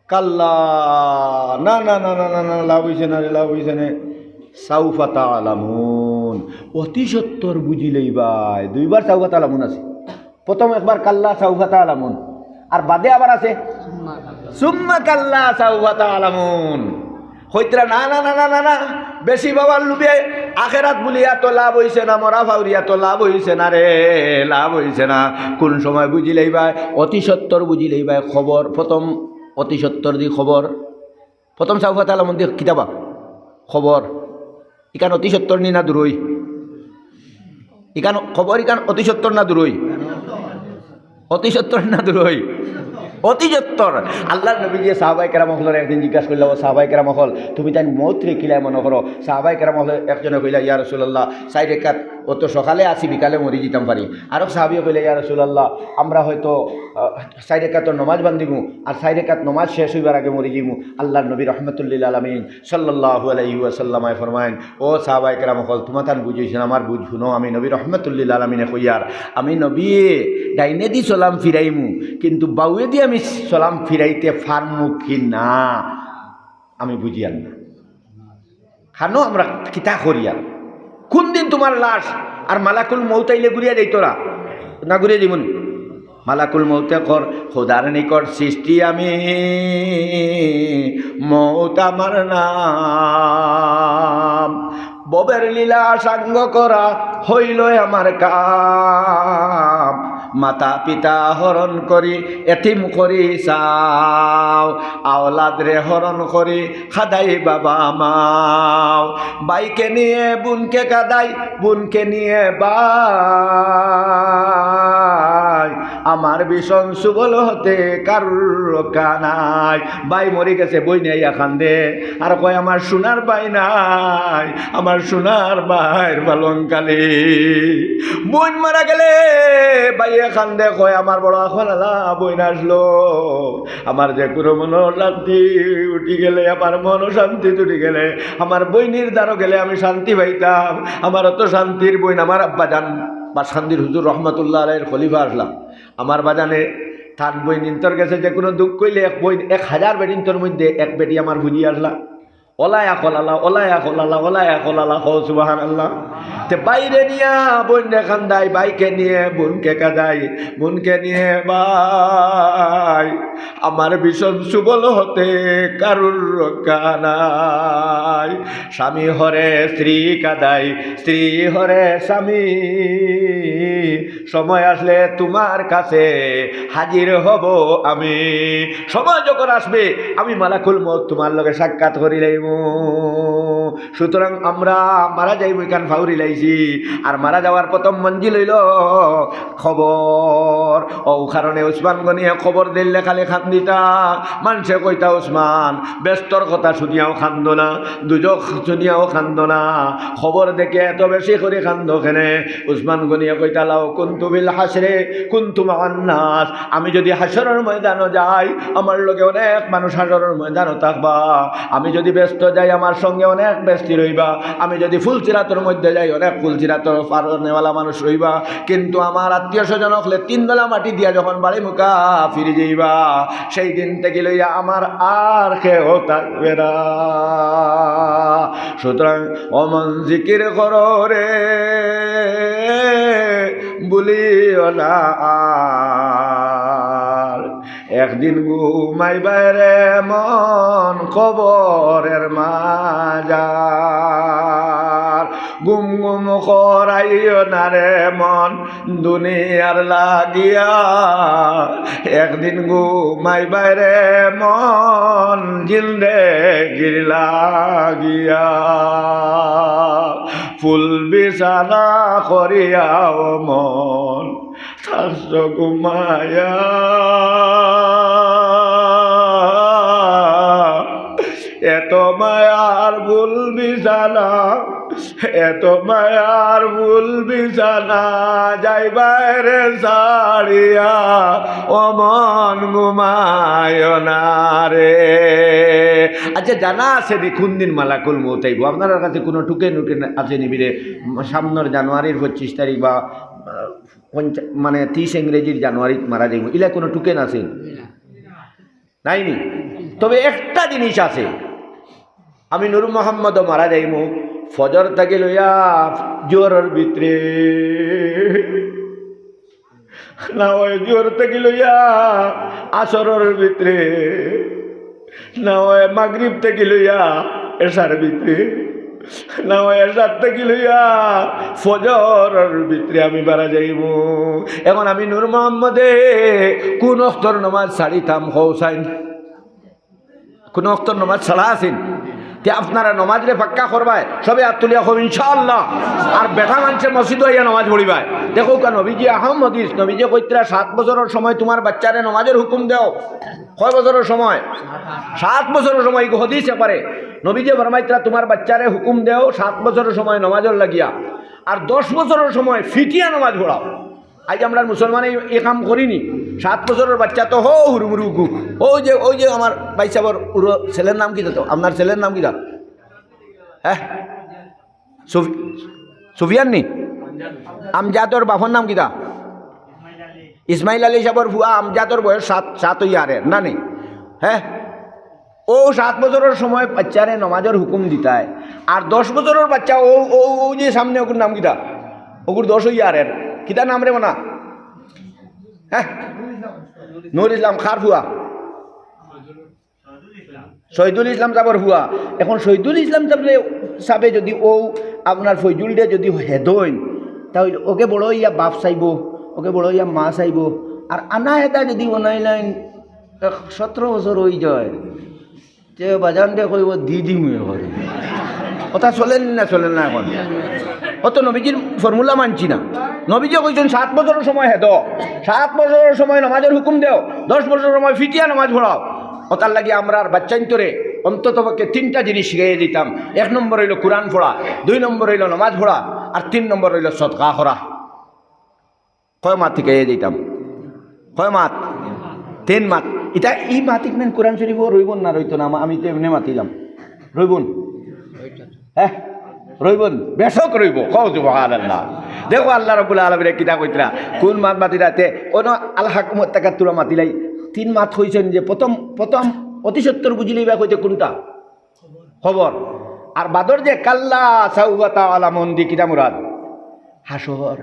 কাল্লা না লাভ হইছে না। সাউফা তা'লামুন, অতি সত্তর বুঝি লইবাই। দুইবার সাউফা তা'লামুন আছে, প্রথম একবার কাল্লা সাউফা তা'লামুন, আর বাদে আবার আছে সুম্মা কাল্লা সাউফা তা'লামুন। হইতরা না না না না না না, বেশি বাবার লুবে আখেরাত বলিয়া তো লাভ হইছে না, মরা ফাউরিয়া তো লাভ হইছে না রে, লাভ হইছে না। কোন সময় বুঝি লইবাই? অতি সত্তর বুঝি লইবাই। খবর প্রথম অতি সত্তর দি খবর, প্রথম সাউফা তা'লামুন দি কিতাবা খবর, ইকান অতি সত্তর নি না দূরই? ইকান খবর, ইকান অতি সত্তর না দূরই? অতি সত্তর না দূরই? অতি সত্তর। আল্লাহ নবী যে সাহাবাই কেরাম হল একদিন জিজ্ঞাসা করল, সাহাবাই কেরাম হল তুমি তাই মৌত্রে কিলাই মনে করো? সাহাবাই কেরাম হল একজনে কইলা, ইয়া রাসূলুল্লাহ, চাই রেখাত ও তো সকালে আসি বিকালে মরি যেতাম পারি। আরও সাহাবিও কইলে, ইয়া রাসূলুল্লাহ, আমরা হয়তো চাই রেখাতর নমাজ বান্ধিমু আর চাই রেখাত নমাজ শেষ হইবার আগে মরি যাইমু। আল্লাহ নবী রহমতুল্লিল আলমিন সাল্লাল্লাহু আলাইহি ওয়াসাল্লামায় ফরমাইন, ও সাহাবাই কেরাম হল তোমার তান বুঝেছেন, আমার বুঝ শুনো। আমি নবী রহমতুল্লিল আলমিনে কইয়ার, আমি নবী ডাইনে দি সালাম ফিরাইমু, কিন্তু বাউয়ে দি আমি সালাম ফিরাইতে পারমু কি না আমি বুঝিয়ার না। খানো আমরা কিতা করিয়ার? কোন দিন তোমার লাশ আর মালাকুল মউত আইলে ঘুরিয়া যাইতরা না? ঘুরিয়া যাইমনি? মালাকুল মউতে কর, খোদার নিকট সৃষ্টি আমি, মউত আমার নাম, ববের লীলা সাঙ্গ করা হইল আমার কাম, মাতা পিতা হরণ করি এতিম করি চাও, আওলাদ রে হরণ করি খাদাই বাবা মাও, বাইকে নিয়ে বুনকে কাদাই, বুনকে নিয়ে বাই, আমার ভীষণ সুবল হতে কারুর কানাই। বাই মরি গেছে, বই নেই খান্দে আর কয় আমার সোনার বাই নাই, আমার সোনার বাইর পালংকালি। বোন মারা গেলে বাইয়ে খান্দে কয় আমার বড় এখন আলা বইন আসলো, আমার যে কোনো মনের শান্তি উঠি গেলে, আমার মন শান্তি উঠি গেলে, আমার বইনির দ্বারও গেলে আমি শান্তি পাইতাম। আমার অত শান্তির বইন আমার আব্বা জান বা শান্তির হুজুর রহমতুল্লাহ আলাইহির খলিফা আসলাম, আমার বাজানে থান বই নিন্তর গেছে, যে কোনো দুঃখ কইলে এক বই 1000 বেডিন্তর মধ্যে এক বেটি আমার বুঝি আসলা, ওলায়া খোলালা ওলায়া খোলালা ওলায়া খোলালা হো সুবহানাল্লাহ। তে বাইরে নিয়া বোন দেখান দাই, বাইকে নিয়ে বোনকে কাদাই, বোনকে নিয়ে বাই, আমার ভীষণ সুবল হতে কারুর রক্ষা নাই। স্বামী হরে স্ত্রী কাদাই, স্ত্রী হরে স্বামী, সময় আসলে তোমার কাছে হাজির হব আমি। সময় যখন আসবে আমি মালাকুল মউত তোমার লগে সাক্ষাৎ করি লাইব। সুতরাং আমরা মারা যাইব কান ফাউরি লাইছি, আর মারা যাওয়ার প্রথম মঞ্জিল হইল খবর। ও কারণে উসমান গনিয়ে খবর দিলে খালি খান্দিতা, মানুষে কইতা উসমান ব্যস্তর কথা শুনিয়াও খান্দ না, দুজক শুনিয়াও খান্দ না, খবর দেখে এত বেশি করে খান্দ কেনে? উসমান গনিয়ে কইতা লাও কুনতু বিল হাসরে কুনতু মা'আন নাস, আমি যদি হাসরের ময়দানও যাই আমার লগে অনেক মানুষ হাসরের ময়দানও থাকবা, আমি যদি ব্যস্ত যাই আমার সঙ্গে অনেক ব্যস্তি রইবা, আমি যদি ফুলচিরাতর মধ্যে যাই অনেক ফুলচিরাতর পারনেওয়ালা মানুষ রইবা, কিন্তু আমার আত্মীয় স্বজন হলে 3 বেলা মাটি দিয়া যখন বাড়ি মুখা ফিরে যাইবা, সেই দিন থেকে লইয়া আমার আর কেউ থাকবে না। সুতরাং অমন জিকির করো রে বলিও না আর, একদিন ঘুমাইবার রে মন খবরের মাজার, গুম গুম করাইও না রে মন দুনিয়ার লাগিয়া, একদিন ঘুমাইবার রে মন জিন্দেগির লাগিয়া, ফুল বিছানা করিয়াও মন থাকছ ঘুমায়া, এত মায়ার ভুল বিছানা, এত মায়ার ভুল বিছানা, যাইবারে ছাড়িয়া ও মন ঘুমায় না রে। আচ্ছা জানা আছে দেখুন দিন মালাকুল মউত আইব? আপনার কাছে কোনো টুকে নুকে আছে নিবিরে? সামনের জানুয়ারির 25 তারিখ বা মানে 30 ইংরেজির জানুয়ারি মারা যাইব, ইলা কোনো টুকেন আছে নাইনি? তবে একটা জিনিস আছে, আমি নূর মোহাম্মদও মারা যাইমু, ফজর থেকে লইয়া জোরের ভিতরে, না হয় জোর থেকে লইয়া আসরের ভিতরে, না হয় মাগরিব থেকে লইয়া এশার ভিতরে, না হয় এশার থেকে লইয়া ফজরের ভিতরে আমি বাড়া যাইব। এখন আমি নূর মোহাম্মদে কোন অক্তর নামাজ ছাড়িতাম হৌসাইন? কোন অক্তর নামাজ ছাড়া আছেন? তে আপনারা নমাজরে পাক্কা করবায় সবে আত্মলিয়া হব ইনশাআল্লাহ। আর বেটা মানুষের মসজিদ হইয়া নমাজ পড়িবায়। দেখো কেন নবীজি আহম হদিস, নবীজি কইতরা 7 বছরের সময় তোমার বাচ্চারে নমাজের হুকুম দেও। কয় বছরের সময়? 7 বছরের সময় হদিস এপারে নবীজি ফরমাইতরা তোমার বাচ্চারে হুকুম দেও 7 বছরের সময় নমাজের লাগিয়া, আর 10 বছরের সময় ফিটিয়া নমাজ পড়াও। আজ আমরা মুসলমান এই কাম করিনি। 7 বছরের বাচ্চা তো হো হুরুমুরুকু, ওই যে আমার ভাই সাহেবর ছেলের নাম কি তো? আপনার ছেলের নাম কি দা? হ্যাঁ, সুফিয়ান নি? আমজাদর বাপর নাম কি দা? ইসমাইল আলী সাহেবর ভুয়া আমজাদর বয়স 7 ইয়ারে না নি? হ্যাঁ, ও 7 বছরের সময় বাচ্চারে নমাজের হুকুম দিতায়, আর 10 বছরের বাচ্চা ও যে সামনে ওগুর নাম কিতা? ওগুর 10 ইয়ারের কিতা নাম রে মানা? হ্যাঁ, নুর ইসলাম খার ভুয়া, শহীদুল ইসলাম সাহেবর ভুয়া। এখন শহীদুল ইসলাম সাহেবে যদি ও আপনার ফৈজুল ডে যদি হেদইন, তাহলে ওকে বড় ইয়া বাপ চাইব, ওকে বড় ইয়া মা চাইব। আর আনা এটা যদি বনাইলেন 17 বছর হয়ে যায়, যে বাজান দিয়ে কইব দিদি মুয়ে করে কথা চলেন না এখন। অত নবীজির ফর্মুলা মানছি না। নবীজি কইছেন 7 বছরের সময় হেদ, 7 বছরের সময় নমাজের হুকুম দেও, 10 বছরের সময় ফিটিয়া নমাজ পড়াও। ওতার লাগে আমরা আর বাচ্চান্তরে অন্তত পক্ষে 3টা জিনিস শিখাইয়ে দিতাম। 1 নম্বর হইল কোরআন পড়া, 2 নম্বর হইল নমাজ পড়া, আর 3 নম্বর হইল সদকা করা। কয় মাত শিখাইয়ে দিতাম? কয় মাত? 3 মাত। এটা এই মাতিক মেন কোরআন শরীফ রইবন না রইতো না? আমি তো এমনি মাতিলাম রইবন। হ্যাঁ রইবন, বেশক রইব। কও সুবহানাল্লাহ। দেখো আল্লাহ রাব্বুল আলামিন কিতা কইতরা কোন মাত মাতিরাতে কোন আল হাকুমত তাকাতুরা মাতিলাই 3 মাত হইছেন। যে প্রথম অতি সত্তর বুঝিলেই বা কইতে কোনটা খবর, আর বাদর যে কাল্লা সাউবা তাআলা মন্দি কিতা মুরাদ? হাসর।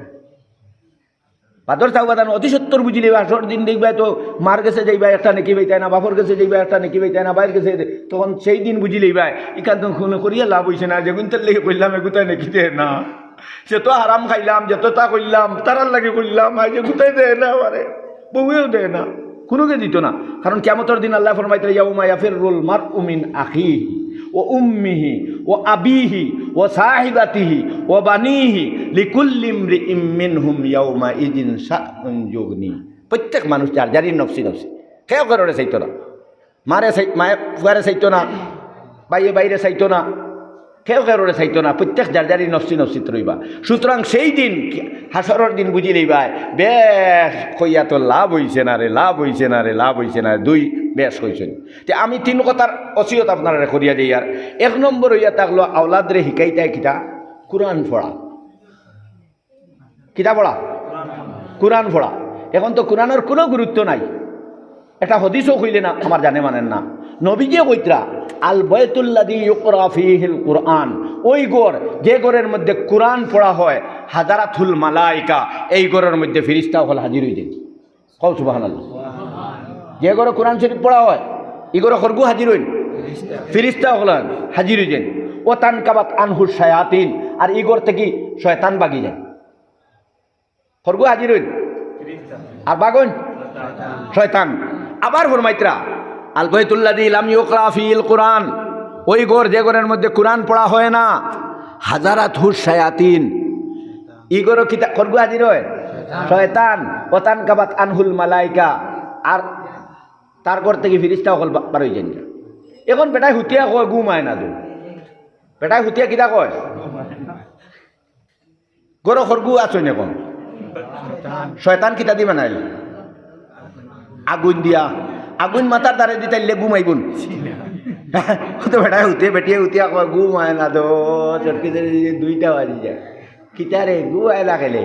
বাদর সাউবাদান অতি সত্তর বুঝিলে হাসর দিন দেখবে তো মার গেছে যাইবা একটা নেকি পাইতাই না, বাপর গেছে যাইবা একটা নেকি পাইতাই না, বাইর গেছে তখন সেই দিন বুঝিলেই ভাই ইকান তো করিয়া লাভ হইছে না। যেগুন তার লেগে করলাম এগুতায় নেকি দেয় না, সে তো হারাম খাইলাম, যত তা করলাম তারার লাগে করলাম, আই যে গুতাই দেয় না, আমারে বউয়েও দেয় না, কোনোকে দিত না। কারণ কিয়ামতের দিন আল্লাহ ফরমাইতে ইয়াউমা ইয়াফিরুল মারউ মিন আখিহি ও উম্মিহি ও আবিহি ও সাহিবাতিহি ও বানিহি লিকুল্লি ইমরিইম মিনহুম ইয়াউমা ইযিন শাআনুন যুগনি। প্রত্যেক মানুষ যার যারই নফসি নফসি। কেউ কারোরে চাইতো না, মায়ে ফুয়ারে চাইতো না, বাইরে চাইতো না, কেউ কারোরে চাইতো না। প্রত্যেক যার যারই নফসি নফসিত রইবা। সুতরাং সেই দিন হাসরের দিন বুঝি লইবাই বেশ কইয়া তো লাভ হইছে না রে, লাভ হইছে না রে, লাভ হইছে না। 2 বেশ হইছেন। তে আমি 3 কথার অসিয়ত আপনারা করিয়া দিই। আর 1 নম্বর হইয়া থাকলো আওলাদরে শিকাইতাই কিতা? কোরআন পড়া। কিতা পড়া? কোরআন পড়া। এখন তো কোরআনের কোনো গুরুত্ব নাই। একটা হদিসও কইলে না আমার জানে মানেন না। নবীজি কইতরা আল বাইতুল্লাযী ইউকরা ফীহিল কুরআন, ওই ঘর যে ঘরের মধ্যে কোরআন পড়া হয়, হাজারাতুল মালাইকা, এই ঘরের মধ্যে ফেরেশতা হল হাজির হয়ে যায়। কও সুবহানাল্লাহ। যে ঘরে কোরআন শরীফ পড়া হয় এই ঘরে খরগু হাজির হইন, ফেরেশতা হল হাজির হয়ে যায়। ও তানকাবাত আনহু শায়াতিন, আর এই ঘর থেকে শয়তান ভাগি যায়। খরগু হাজির হইন আর বাগন শয়তান। আবার ফরমাইতরা আল বাইতুল্লাযী লাম ইউকরা ফীহিল কুরআন, ওই ঘর যে ঘরের মধ্যে কোরআন পড়া হয় না, হাজারাতু শায়াতিন, ই ঘর কিতা খরগু হাজির হয় শয়তান। ওতান কাবাত আনহুল মালাইকা, আর তার ঘর থেকে ফেরেশতা হল বার হয়ে যায়। এখন বেটাই হুতিয়া কয় ঘুমায় না তো, বেটাই হুতিয়া কিতা কয়? ঘর খরগু আছেন এখন শয়তান কিতা দি বানাইল? আগুন দিয়া, আগুন মাথার দ্বারে দিতে ঘুমাইবুন তো বেটাই হুতে বেটিয়ে হুতিয়া কয় ঘুমায় না তো। চটকি 2টা বাজি যায়, কিতারে ঘুমায় না খেলে।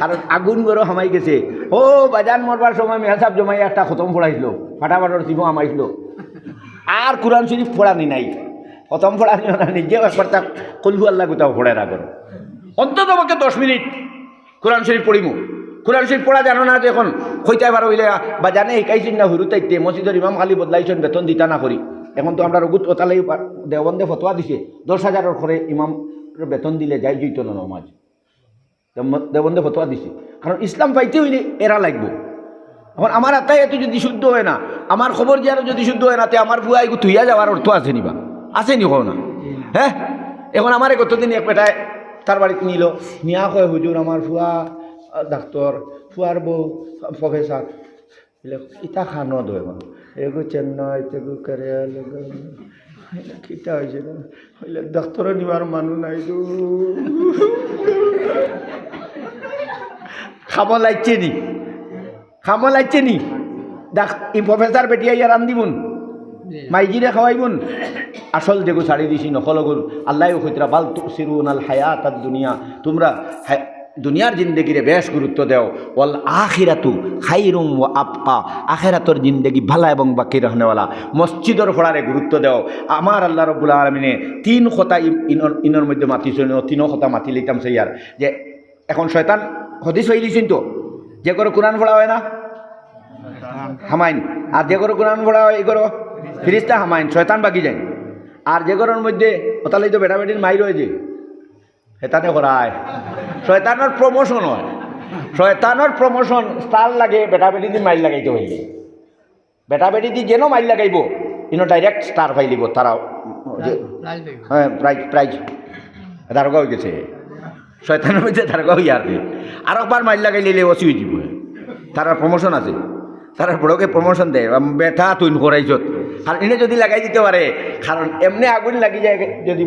কারণ আগুন গরো হামাই গেছে। ও বাজান মরবার সময় মেহসাব জমাই একটা খতম পড়াইছিল, ফাটাফাটর চিবো আমাইছিল, আর কোরআন শরীফ পড়ানি নাই। খতম পড়া নিও না, নিজেও একবার তা কলহু আল্লাহ গোটাও পড়ে না করো। অন্তত আমাকে 10 মিনিট কোরআন শরীফ পড়িমু। কোরআন শরীফ পড়া জানো না যে এখন হইতে পারো হইলে বা জানে শিকাইছেন না হুরুতাইতে মসজিদের ইমাম খালি বদলাইছেন বেতন দিতা না করি। এখন তো আমরা রঘুত ওতালাই দেওবন্দে ফতোয়া দিছে 10,000 করে ইমাম বেতন দিলে যাই জইত না নমাজ। দেওবন্দে ফতোয়া দিছে, কারণ ইসলাম পাইতে হইলে এরা লাগবে। এখন আমার আত্মাই এত যদি শুদ্ধ হয় না, আমার খবর যে আরো যদি শুদ্ধ হয় না, তে আমার বুয়া এগু থুইয়া যাওয়ার অর্থ আছে নিবা, আছে নি কও না? হ্যাঁ, এখন আমার কতদিন এক বেটায় তার বাড়িতে নিল, নিয়া কয় হুজুর আমার ফুয়া ডাক্তার, ফুয়ার বউ প্রফেসর, ইটা খানো দয় এগু চেন্নাই তেগু কেরিয়াল কিতা হয়েছে না হইলে ডাক্তারে নিবার মানুষ নাই তো খামো লাগছে নি, খামো লাগছে নি। ই প্রফেসর বেটিয়া ইয়ার রান্দিবুন মাইজিরে খাওয়াইবুন, আসল যেগু ছাড়ি দিছি নকলগুল আল্লাহ কইতরা বাল তুসিরুন আল হায়াত আদ দুনিয়া, তোমরা দুনিয়ার জিন্দগিরে বেশ গুরুত্ব দেও। ওয়াল আখিরাতু খাইরুম ওয়া আবকা, আখিরাতর জিন্দগি ভালা এবং বাকি রহনেওয়ালা। মসজিদর ফড়ারে গুরুত্ব দেও। আমার আল্লাহ রব্বুল আলামিনে 3 কথা ইনর মধ্যে মাতিছেন, 3 কথা মাতি লইতাম সেইয়ার যে এখন শয়তান হদিস হয়ে দিছেন তো, যে করে কোরআন পড়া হয় না হামাইন, আর যে করে কোরআন পড়া হয় এগুলো ফিরিস্তা হামাইন, শয়তান বাকি যায়। আর যে ঘরের মধ্যে ওতালাই তো বেটা বেটির মাই রয়েছে হেতাতে করায়, শয়তানোর প্রমোশন হয়, শয়তানোর প্রমোশন স্টার লাগে বেটা বেটি দিয়ে মাইল লাগাইতে হইলে, বেটা বেটি দিয়ে যেন মাইল লাগাইব ইনো ডাইরেক্ট স্টার পাইলিব তারা, হ্যাঁ প্রাইজ দারোগা হয়ে গেছে, শয়তানের মধ্যে দারোগা হইয়া আর একবার মাইল লাগাইলে অসি হয়ে যাব, তারা প্রমোশন আছে, তারা বড়কে প্রমোশন দেয় বেটা তুই করাইছ। আর এনে যদি লাগাই দিতে পারে, কারণ এমনি আগুন লাগি যায় যদি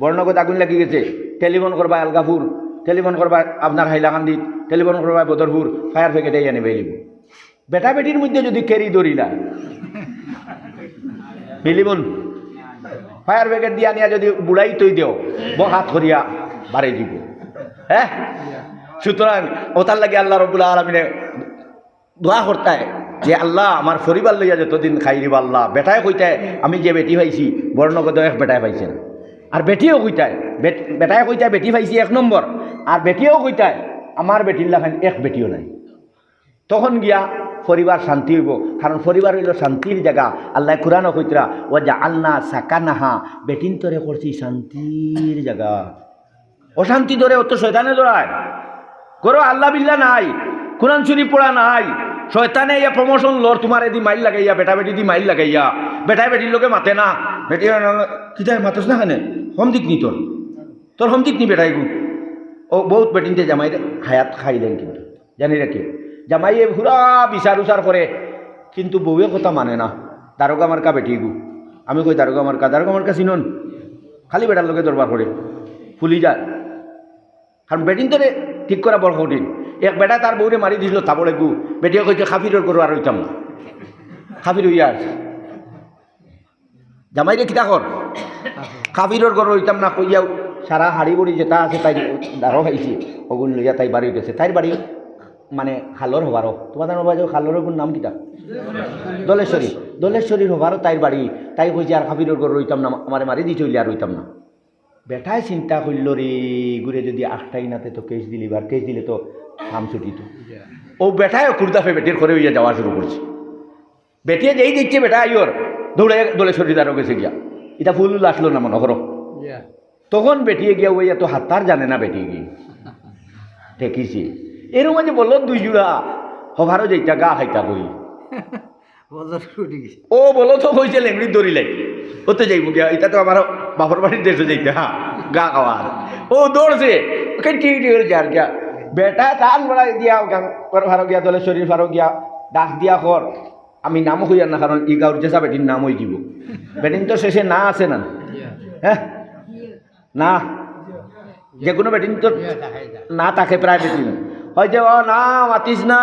বর্ণগত আগুন লাগি গেছে, টেলিফোন করবা আলগাপুর, টেলিফোন করবা আপনার হাইলাকান্দিত, টেলিফোন করবা বদরপুর, ফায়ার ব্রিগেডে এনে বেরিব। বেটা বেটির মধ্যে যদি কেরি দরিলা মিলিবন, ফায়ার ব্রিগেড দিয়া নিয়া যদি বুড়াই তৈ দেও হাত করিয়া বাড়ি দিব। হ্যাঁ, সুতরাং ওতার লাগে আল্লাহ রব্বুল আলামিনে দোয়া করতায় যে আল্লাহ আমার পরিবার লইয়া যতদিন খাই দিব আল্লাহ। বেটায় কইতায় আমি যে বেটি পাইছি বর্ণগত এক বেটায় পাইছেন, আর বেটিও কইতায় বেটায় কইতায় বেটি পাইছি 1 নম্বর, আর বেটিও কইতায় আমার বেটির লাখান এক বেটিও নাই। তখন গিয়া পরিবার শান্তি হইব, কারণ পরিবার হইল শান্তির জায়গা। আল্লাহ কুরআনও কইতরা ও যা আল্লাহ সাকানাহা, বেটিন তরে করছি শান্তির জায়গা। অশান্তি ধরে অত শয়তানে ধরায় করো, আল্লাহ বিল্লাহ নাই, কোরআন শরীফ পড়া নাই, শয়তানে ইয়া প্রমোশন লর তোমার এদি মাইল লাগাইয়া, বেটা বেটি দি মাইল লাগাইয়া, বেটায় বেটির লোকে মাতে না, বেটি কিতায় মাতস না খানে হম দিক নি তোর হম দিক নি বেটাই গু। ও বহুত বেটিনতে জামাই হায়াত খাই দেন, কিন্তু জানি রাখি জামাইয়ে পুরা বিচার উচার করে, কিন্তু বউয়ে কথা মানে না। দারোগা মার্কা বেটি গু, আমি কই দারোগা মার্কা চিনন, খালি বেটার লোকে দরবার করে ফুলি যায়। কারণ বেটিন তোরে ঠিক করা বড় কঠিন। এক বেটা তার বউরে মারি দিছিল তাবড়ে গু, বেটিও কইছে খাফিরর করো আর হইতাম না, খাফির হইয়া জামাইরে কিতা কর খাফিরর করো হইতাম না কইয়াও সারা হাড়ি বড়ি যেটা আছে তাই দারো খাইছি ওগুন লইয়া তাই বাড়ি গেছে। তাই বাড়ি মানে খালর হবারও, তোমাদের বাজে খালরের কোন নাম কিতা দলেশ্বরীর হবারও তাই বাড়ি। তাই কইছে আর খাফিরর করো হইতাম না, আমার মারি দিতে হইলে আর হইতাম না। বেটায় চিন্তা করল রে ঘুরে যদি 8টাই নাতে তো কেস দিলি, বার কেস দিলে তো হাম ছুটি তো। ও বেটায় কুর্দাফে বেটির করে হইয়া যাওয়া শুরু করছে। বেটিয়ে যেই দিচ্ছে বেটা আইয়র দৌড়ে দলে শরীরদারও গেছে গিয়া, এটা ফুল আসলো না মনে করো। তখন বেটিয়ে গিয়া ওই এত হাতার জানে না, বেটিয়ে গিয়ে ঠেকিছে এরও মাঝে বলল 2 জোড়া হভারও যেটা গা খাইতা কই ও বলো তো হয়েছে লেংড়ি দৌড়িলাই ওতে যাইব গিয়া, এটা তো আমার বাপর বাড়ির দেশে যাইতে হ্যাঁ গা খাওয়ার। ও দৌড়ছে ওকে ঠিক যার গিয়া বেটা টান বড়াই দিয়া ফারো গিয়া দলে শরীর ফারো গিয়া ডাক দিয়া কর, আমি নামও হইয়ার না, কারণ ই গাঁর চেষা বেটির নাম হয়ে দিব। বেটিন তো শেষে না আছে না, হ্যাঁ না যে কোনো বেটিন তো না থাকে প্রায় বেটিন হয়তো ও না মাতিস না,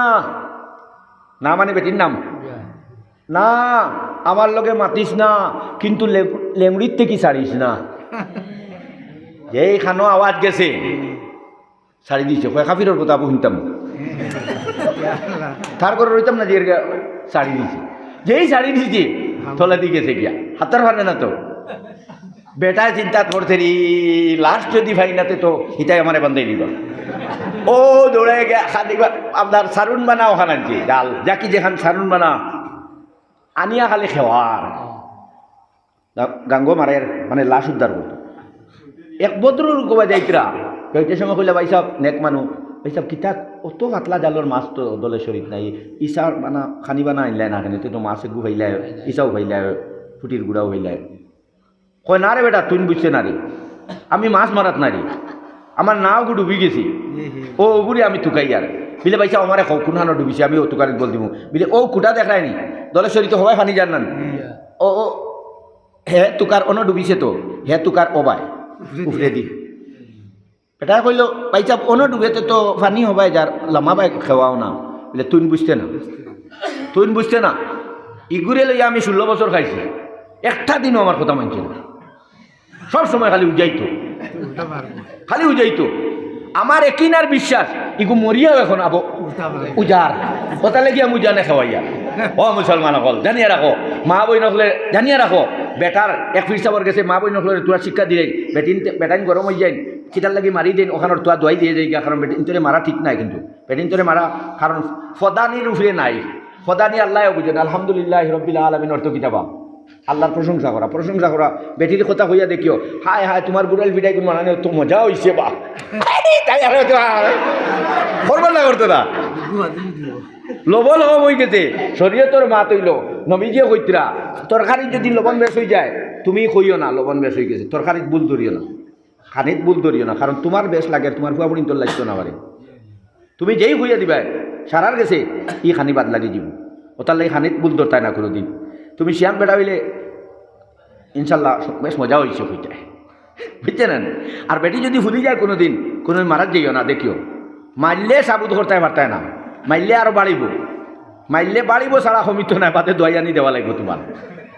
না মানে বেটির নাম না আমার লগে মাতিস না, কিন্তু লেমড়ির থেকে ছাড়িস না। যেই খানো আওয়াজ গেছে ছাড়ি দিছে, খাফিরর কথা শুনতাম তার করে রইতাম না, যে ছাড়ি দিছে যেই ছাড়ি দিছে থলে দিয়ে গেছে গিয়া হাতার ফারে না তো বেটায় চিন্তা করতে রি লাস্ট যদি ফাইনাতে তো হিতাই আমারে বান্ধাই দিব ও দৌড়ে গে খালি আপনার সারুন বানা ওখান আনছি ডাল যাকি যেখান সারুন বানা আনিয়া খালি খেওয়ার গাঙ্গো মারের মানে লাশ উদ্ধার করতো এক বদ্রুর গোবা যাইতরা কয়েকটা সময় কইলা ভাই সাহেব নেক মানু ভাই সাহেব কিতা অত পাতলা জালর মাছ তো দলে শরীর নাই ইসার বানা খানি বানা আনলাই না কেন তুই তো মাছ একটু ভাইলাই ইসাও ভাইলাই ফুটির গুড়াও ভাইলাই কয় না রে বেটা তুই বুঝছে না রে আমি মাছ মারাত না রে আমার নাও গু ডুবি গেছি ও ওগুলি আমি তুকাই আর বিলে ভাই সাহেব আমার কোনখানো ডুবিছে আমি ও তুকারি বল দিব বিলে ও কুটা দেখায়নি দলে শরীর তো হবাই ফানি জান না ও ও হে তুকার অন ডুবিছে তো হে তুকার অবায় উফরে দি এটা কইল পাইছা অন ডুবেতে তো ফানি হবাই যার লামা বাই খাওয়াও না বলে তুই বুঝতে না ইগুরে লইয়া আমি 16 বছর খাইছি একটা দিনও আমার কথা মানছে না সব সময় খালি উজাইতো আমার একিনার বিশ্বাস ইগু মরিয়াও এখন আবো উজার কথা লেগে আমি জানে খাওয়াইয়া ও মুসলমান হল জানিয়া রাখো মা বই নকলে জানিয়া রাখো বেটার এক ফিরসাবর গেছে মা বই নকলে তোরা শিক্ষা দিয়ে বেটাইন গরম হয়ে যায় কিতার লাগি মারি দিন ওখানে তোয়া দোয়াই দিয়ে যাই কারণ বেটিন তোরে মারা ঠিক নাই কিন্তু বেটিন তোরে মারা কারণ ফদানির উপরে নাই ফদানি আল্লাহ বুঝেন আলহামদুলিল্লাহ রব্বিল আলামিন অর্থ কিতাবা আল্লাহর প্রশংসা করা বেটির কথা হইয়া দেখিও হায় হায় তোমার বুড়াল বিদায় কোন মানে তো মজা হইছে বা তাই আর করবার না করতে না লবণ হম হয়ে গেছে শরীয়তর মা তৈল নবীজিয়ে কইতরা তরকারির যদি লবণ বেশ হয়ে যায় তুমি কইও না লবণ বেশ হয়ে গেছে তরকারিত ভুল ধরিও না খানিত ভুল ধরিও না কারণ তোমার বেশ লাগে তোমার ফুয়া বুড়ি তোর লাগতো না পারে তুমি যেই হইয়া দিবা সারার গেছে ই খানি বাদ লাগি যাব ওটার লাগে খানিত ভুল ধরতাই না কোনোদিন তুমি শিয়ান বেড়া হইলে ইনশাল্লাহ বেশ মজা হয়েছে হইতে বুঝছেন আর বেটি যদি ভুলি যায় কোনোদিন কোনো মারার যাইও না দেখিও মারলে সাবুত করতে পারতায় না মারলে আরও বাড়িব সারা সমিত নাই বাদে দোয়াই আনি দেওয়া লাগবে তোমার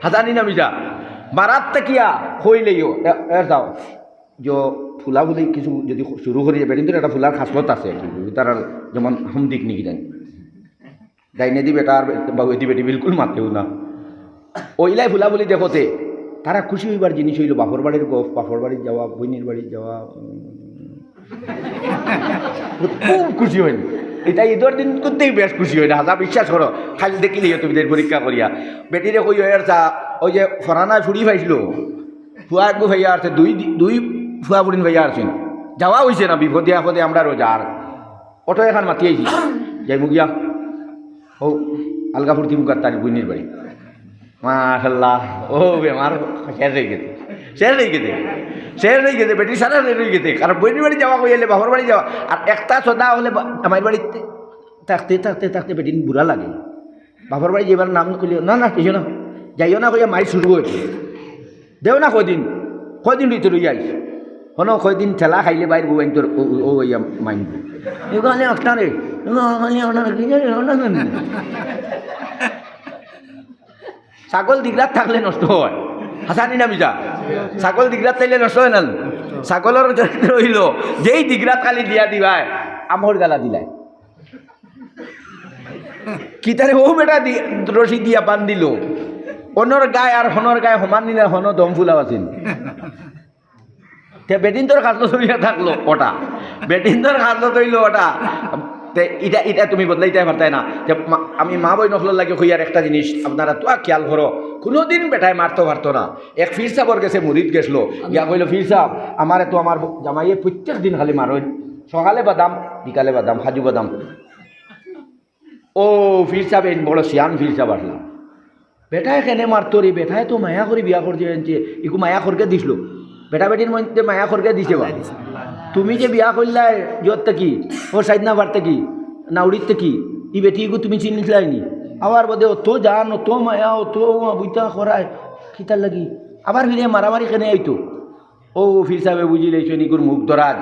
হাজানি নামি যা মারাত তাকিয়া হইলেইও এর যাও যে ফুলা ফুলি কিছু যদি শুরু করি যাবে কিন্তু একটা ফুলার খাসলত আছে তার যেমন হমদিক নিকি জানি ডাইনে দি বেটার বাবু দি বেটি বিলকুল মাতেও না ওইলাই ফুলা ফুলি দেখোতে তারা খুশি হইবার জিনিস হইল বাপর বাড়ির গপ বাপর বাড়ির যাওয়া বইনের বাড়ির যাওয়া খুব খুশি হইল এটা ঈদের দিন করতেই বেশ খুশি হয় না হাজা বিশ্বাস করো খালি দেখিলেই তুমি পরীক্ষা করিয়া বেটিরে কই আর চা ওই যে ফরানায় ফুড়ি পাইছিল ফুয়া একটু ভাইয়া আছে দুই ফুয়া বুড়িন ভাইয়া আছেন যাওয়া হয়েছে না বিপদে আপদে আমরা রোজার অটো এখন মাতি আইছি যাই মুগিয়া ও আলগা ফুর্তি মুখার তার বইনের বাড়ি মাশাল্লাহ ও বেমার শেষ হয়ে গেছে বেটি সারা রয়ে গেছে কারণ বইনের বাড়ি যাওয়া কইলে বাবার বাড়ি যাওয়া আর একটা সদা হলে আমার বাড়িতে থাকতে বেটিন বুড়া লাগে বাবার বাড়ি যেবার নাম কইলে না কিছু না যাইও না কইয়া মাই শুরু হয়েছে দেও না কদিন ভিতরে লইয়া আইস হনো কয়দিন ঠেলা খাইলে বাইর বউন তোর ও ইয়া মাইন এখানে একটা রে ছাগল দিগরাত থাকলে নষ্ট হয় হাসানি না মিজা ছাগল দিগরাত থাকলে নষ্ট হয় না ছাগলের রইল যেই দিগরাত খালি দিয়া দিবাই আমর গালা দিলাই কি তারে ও বেটা রশি দিয়া বান দিল অনর গায়ে আর হনর গায়ে সমান নিলে হন দম ফুলাও আছিল বেটিন তোর খাসলো চলিয়া থাকলো ওটা বেটিন তোর খাসলো তৈল ওটা এটা তুমি বদলাইতে পারতাই না যে আমি মা বই নকলের লাগে হইয়ার একটা জিনিস আপনারা তো খেয়াল করো কোনোদিন বেটায় মারতে পারতো না এক ফির সাহর গেছে মুরিদ গেছলো ইয়া কইল ফির সাহ আমারে তো আমার জামাইয়ে প্রত্যেক দিন খালি মারোই সকালে বাদাম বিকালে বাদাম খাজু বাদাম ও ফির সাহেব এই বড় শিয়ান ফির সাহেব আসলো বেটায় কেনে মারতো রে বেটায় তো মায়া করে বিয়া করছে ইকু মায়া করকে দিছিল বেটা বেটির মধ্যে মায়া করকে দিছে বা তুমি যে বিয়া করলাই জোর থেকে ওর সাইড না বার থেকে নাউড়ির থেকে ই বেটি ইগু তুমি চিনিলাইনি আবার বোধে অত জান অত মায়া অত বুইতা করায় খিতার লাগি আবার ফিরে মারামারি কেনে আইতো ও ফির সাহেবে বুঝি লাইছো নিগুর মুখ ধরাজ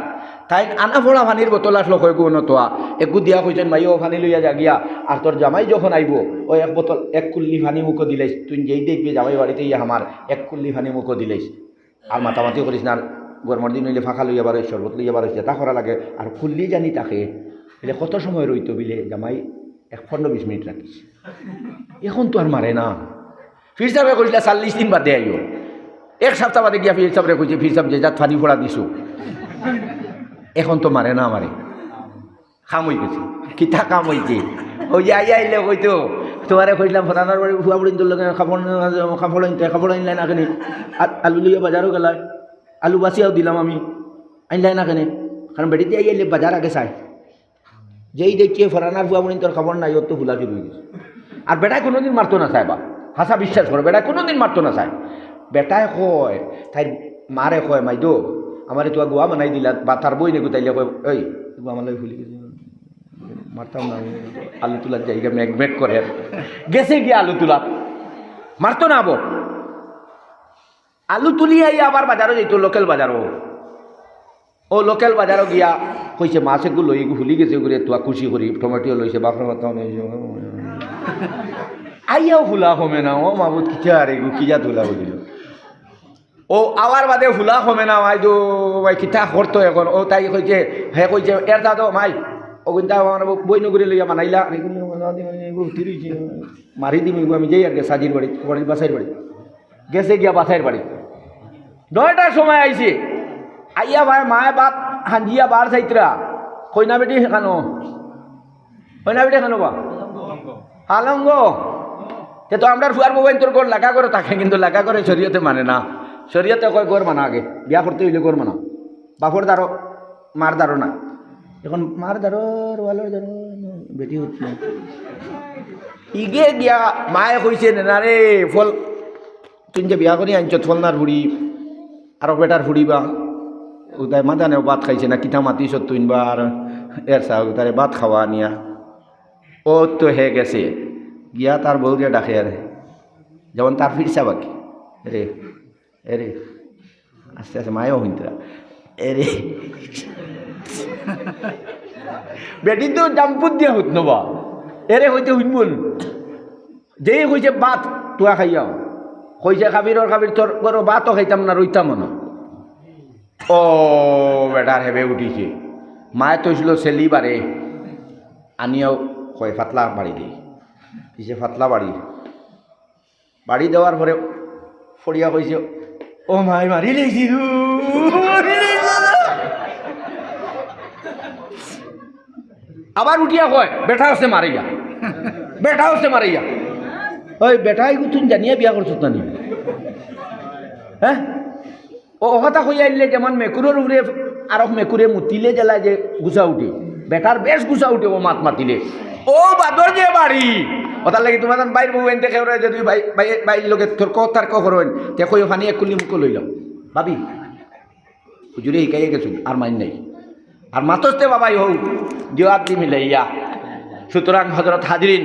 তাই আনা ফোড়া পানির বোতল আসলো কয়েকু নতোয়া একু দিয়া কইছেন মাইও পানি লইয়া যা গিয়া আর তোর জামাই যখন আইব ও এক বোতল এক কুল্লি পানি মুখো দিলাইস তুই যেই দেখবি জামাই বাড়িতে ইয়া আমার এক কুল্লি পানি মুখো দিলাইস আর মাতামাতি করিস না আর গরমের দিন হইলে ফাঁকা লইয়া বারো শরবত লইয়া বারো তা করা লাগে আর কুল্লি জানি তাকে এলে কত সময় রইতো বিলে জামাই 15-20 মিনিট রাখিস এখন তো আর মারে না ফির সাহেবে করিস 40 দিন বাদে আইও এক সপ্তাহ বাদে গিয়া ফির সাহেবরে কইছে ফির সাহেব যে যা ফানি ফোড়া দিছো এখন তো মারে না মারে খাম হয়ে গেছে কিতা কাম হয়েছে ওই যে আইলে কইতো তোমারে কইলাম ফরানার বাড়ি ফুয়া বুড়ি তোর লগে খাফড় আনলাই না কেনে আলু লিয়ে বাজারও গেলায় আলু বাসিয়াও দিলাম আমি আনলাই না কেনে কারণ বেটিতে আইলে বাজার আগে চাই যেই দেখছে ফরানার ফুয়া বুড়ি তোর খবর নাই ওর তো ফুলা চুরি হয়ে গেছে আর বেটায় কোনোদিন মারতো না চায় বা হাসা বিশ্বাস করো বেটায় কোনোদিন মারতো না চায় বেটায় কয় তাই মারে কয় মাইদো আমারে তোয়া গোয়া বানাই দিলা বা তার বই নেগু তাইলে কয় ওই আমার লাগে ভুলে গেছে মারতাম না আলু তোলার জায়গা ম্যাগমেট করে গেছে গিয়ে আলু তোলা মারতো না আবো আলু তুলিয়াই আবার বাজারও যেত লোকাল বাজারও ও লোকাল বাজারও গিয়া কইছে মাছ এগুলো লই ভুলি গেছে ঘুরে তোয়া খুশি করি টমেটো লইছে বাপরে মাথা আইয়াও ফুলা কমে না ও মাবুদ কিটা আর এগু কিজা তোলা বুঝিল ও আবার বাদে ফুলা কমে না মাই তো ভাই কিতা করতো এখন ও তাই কইছে হে কইছে এর দাদো মাই ও কিন্তু আমার বই নগরী লইয়া মানাইলা মারি দিমি আমি যাই আর গে সাজির বাড়ি বাড়ির বাসাইর বাড়ি গেছে গিয়া বাসাইর বাড়ি 9টার সময় আইছে আইয়া ভাই মায়ে বাপ হাঞ্জিয়া বার চাইতরা কইনা বেটি কেন কইনা বেটি কেন বা আলঙ্গ তো আমরা ফুয়ার মোবাইল তোর গড় লেখা করে থাকে কিন্তু লেখা করে শরীয়তে মানে না শরীয়তে কয় গড় মানা আগে বিয়া করতে হইলে গড় মানা বাপর দ্বারো মার দ্বারো না এখন মার দ্বারো ওয়ালোর দ্বারো বেটি হচ্ছে ইগে গিয়া মায়ে কইছে না রে ফল তুই যে বিয়া করি আনছ ফলনার ফুড়ি আরো বেটার ফুড়ি বা তাই মাদানেও ভাত খাইছে না কিতা মাতিস তুইনবা আর এর চাও তারে ভাত খাওয়া নিয়া ও তো হে গেছে গিয়া তার বউরে ডাকে আরে যেমন তার ফিরসা বাকি রে এরে আস্তে আস্তে মায়েও হইতরা এরে বেটি তো জাম্পুত দিয়া হইত নবা এরে হইতে হইমুন যেই কইছে ভাত তোয়া খাইয়াও কইছে খাবির তোর করো ভাতও খাইতাম না রইতাম না ও বেটার হেবে উঠিছে মায়ে তো ছিল সেলি বারে আনিয়াও কয় ফাতলা বাড়ি দিই দিছে ফাতলা বাড়ি দেওয়ার পরে ফড়িয়া কইছে ও মাই মারি লেছি আবার উঠিয়া কয় বেটা হচ্ছে মারিয়া ওই বেটাই তুই জানিয়া বিয়া করছ না নি হ্যাঁ ও কথা কইয়া আইলে যেমন মেকুরের উপরে আর মেকুরে মুতিলে জেলা যে গুছা উঠে বেটার বেশ গুছা উঠে ও মাতিলে ও বাদর যে বাড়ি ওটার লাগি তোমার বাইর বউ এনতে খেয়ে যদি বাইর লোকে তোর তর্ক করেন তে কই ফানি এক কুলি মুখ লইলাম ভাবি হুজুরে শিকাইয়া গেছো আর মাইন নাই আর মাতস্তে বাবাই হৌ জবাব দি মিলাইয়া সুতরাং হযরত হাজরিন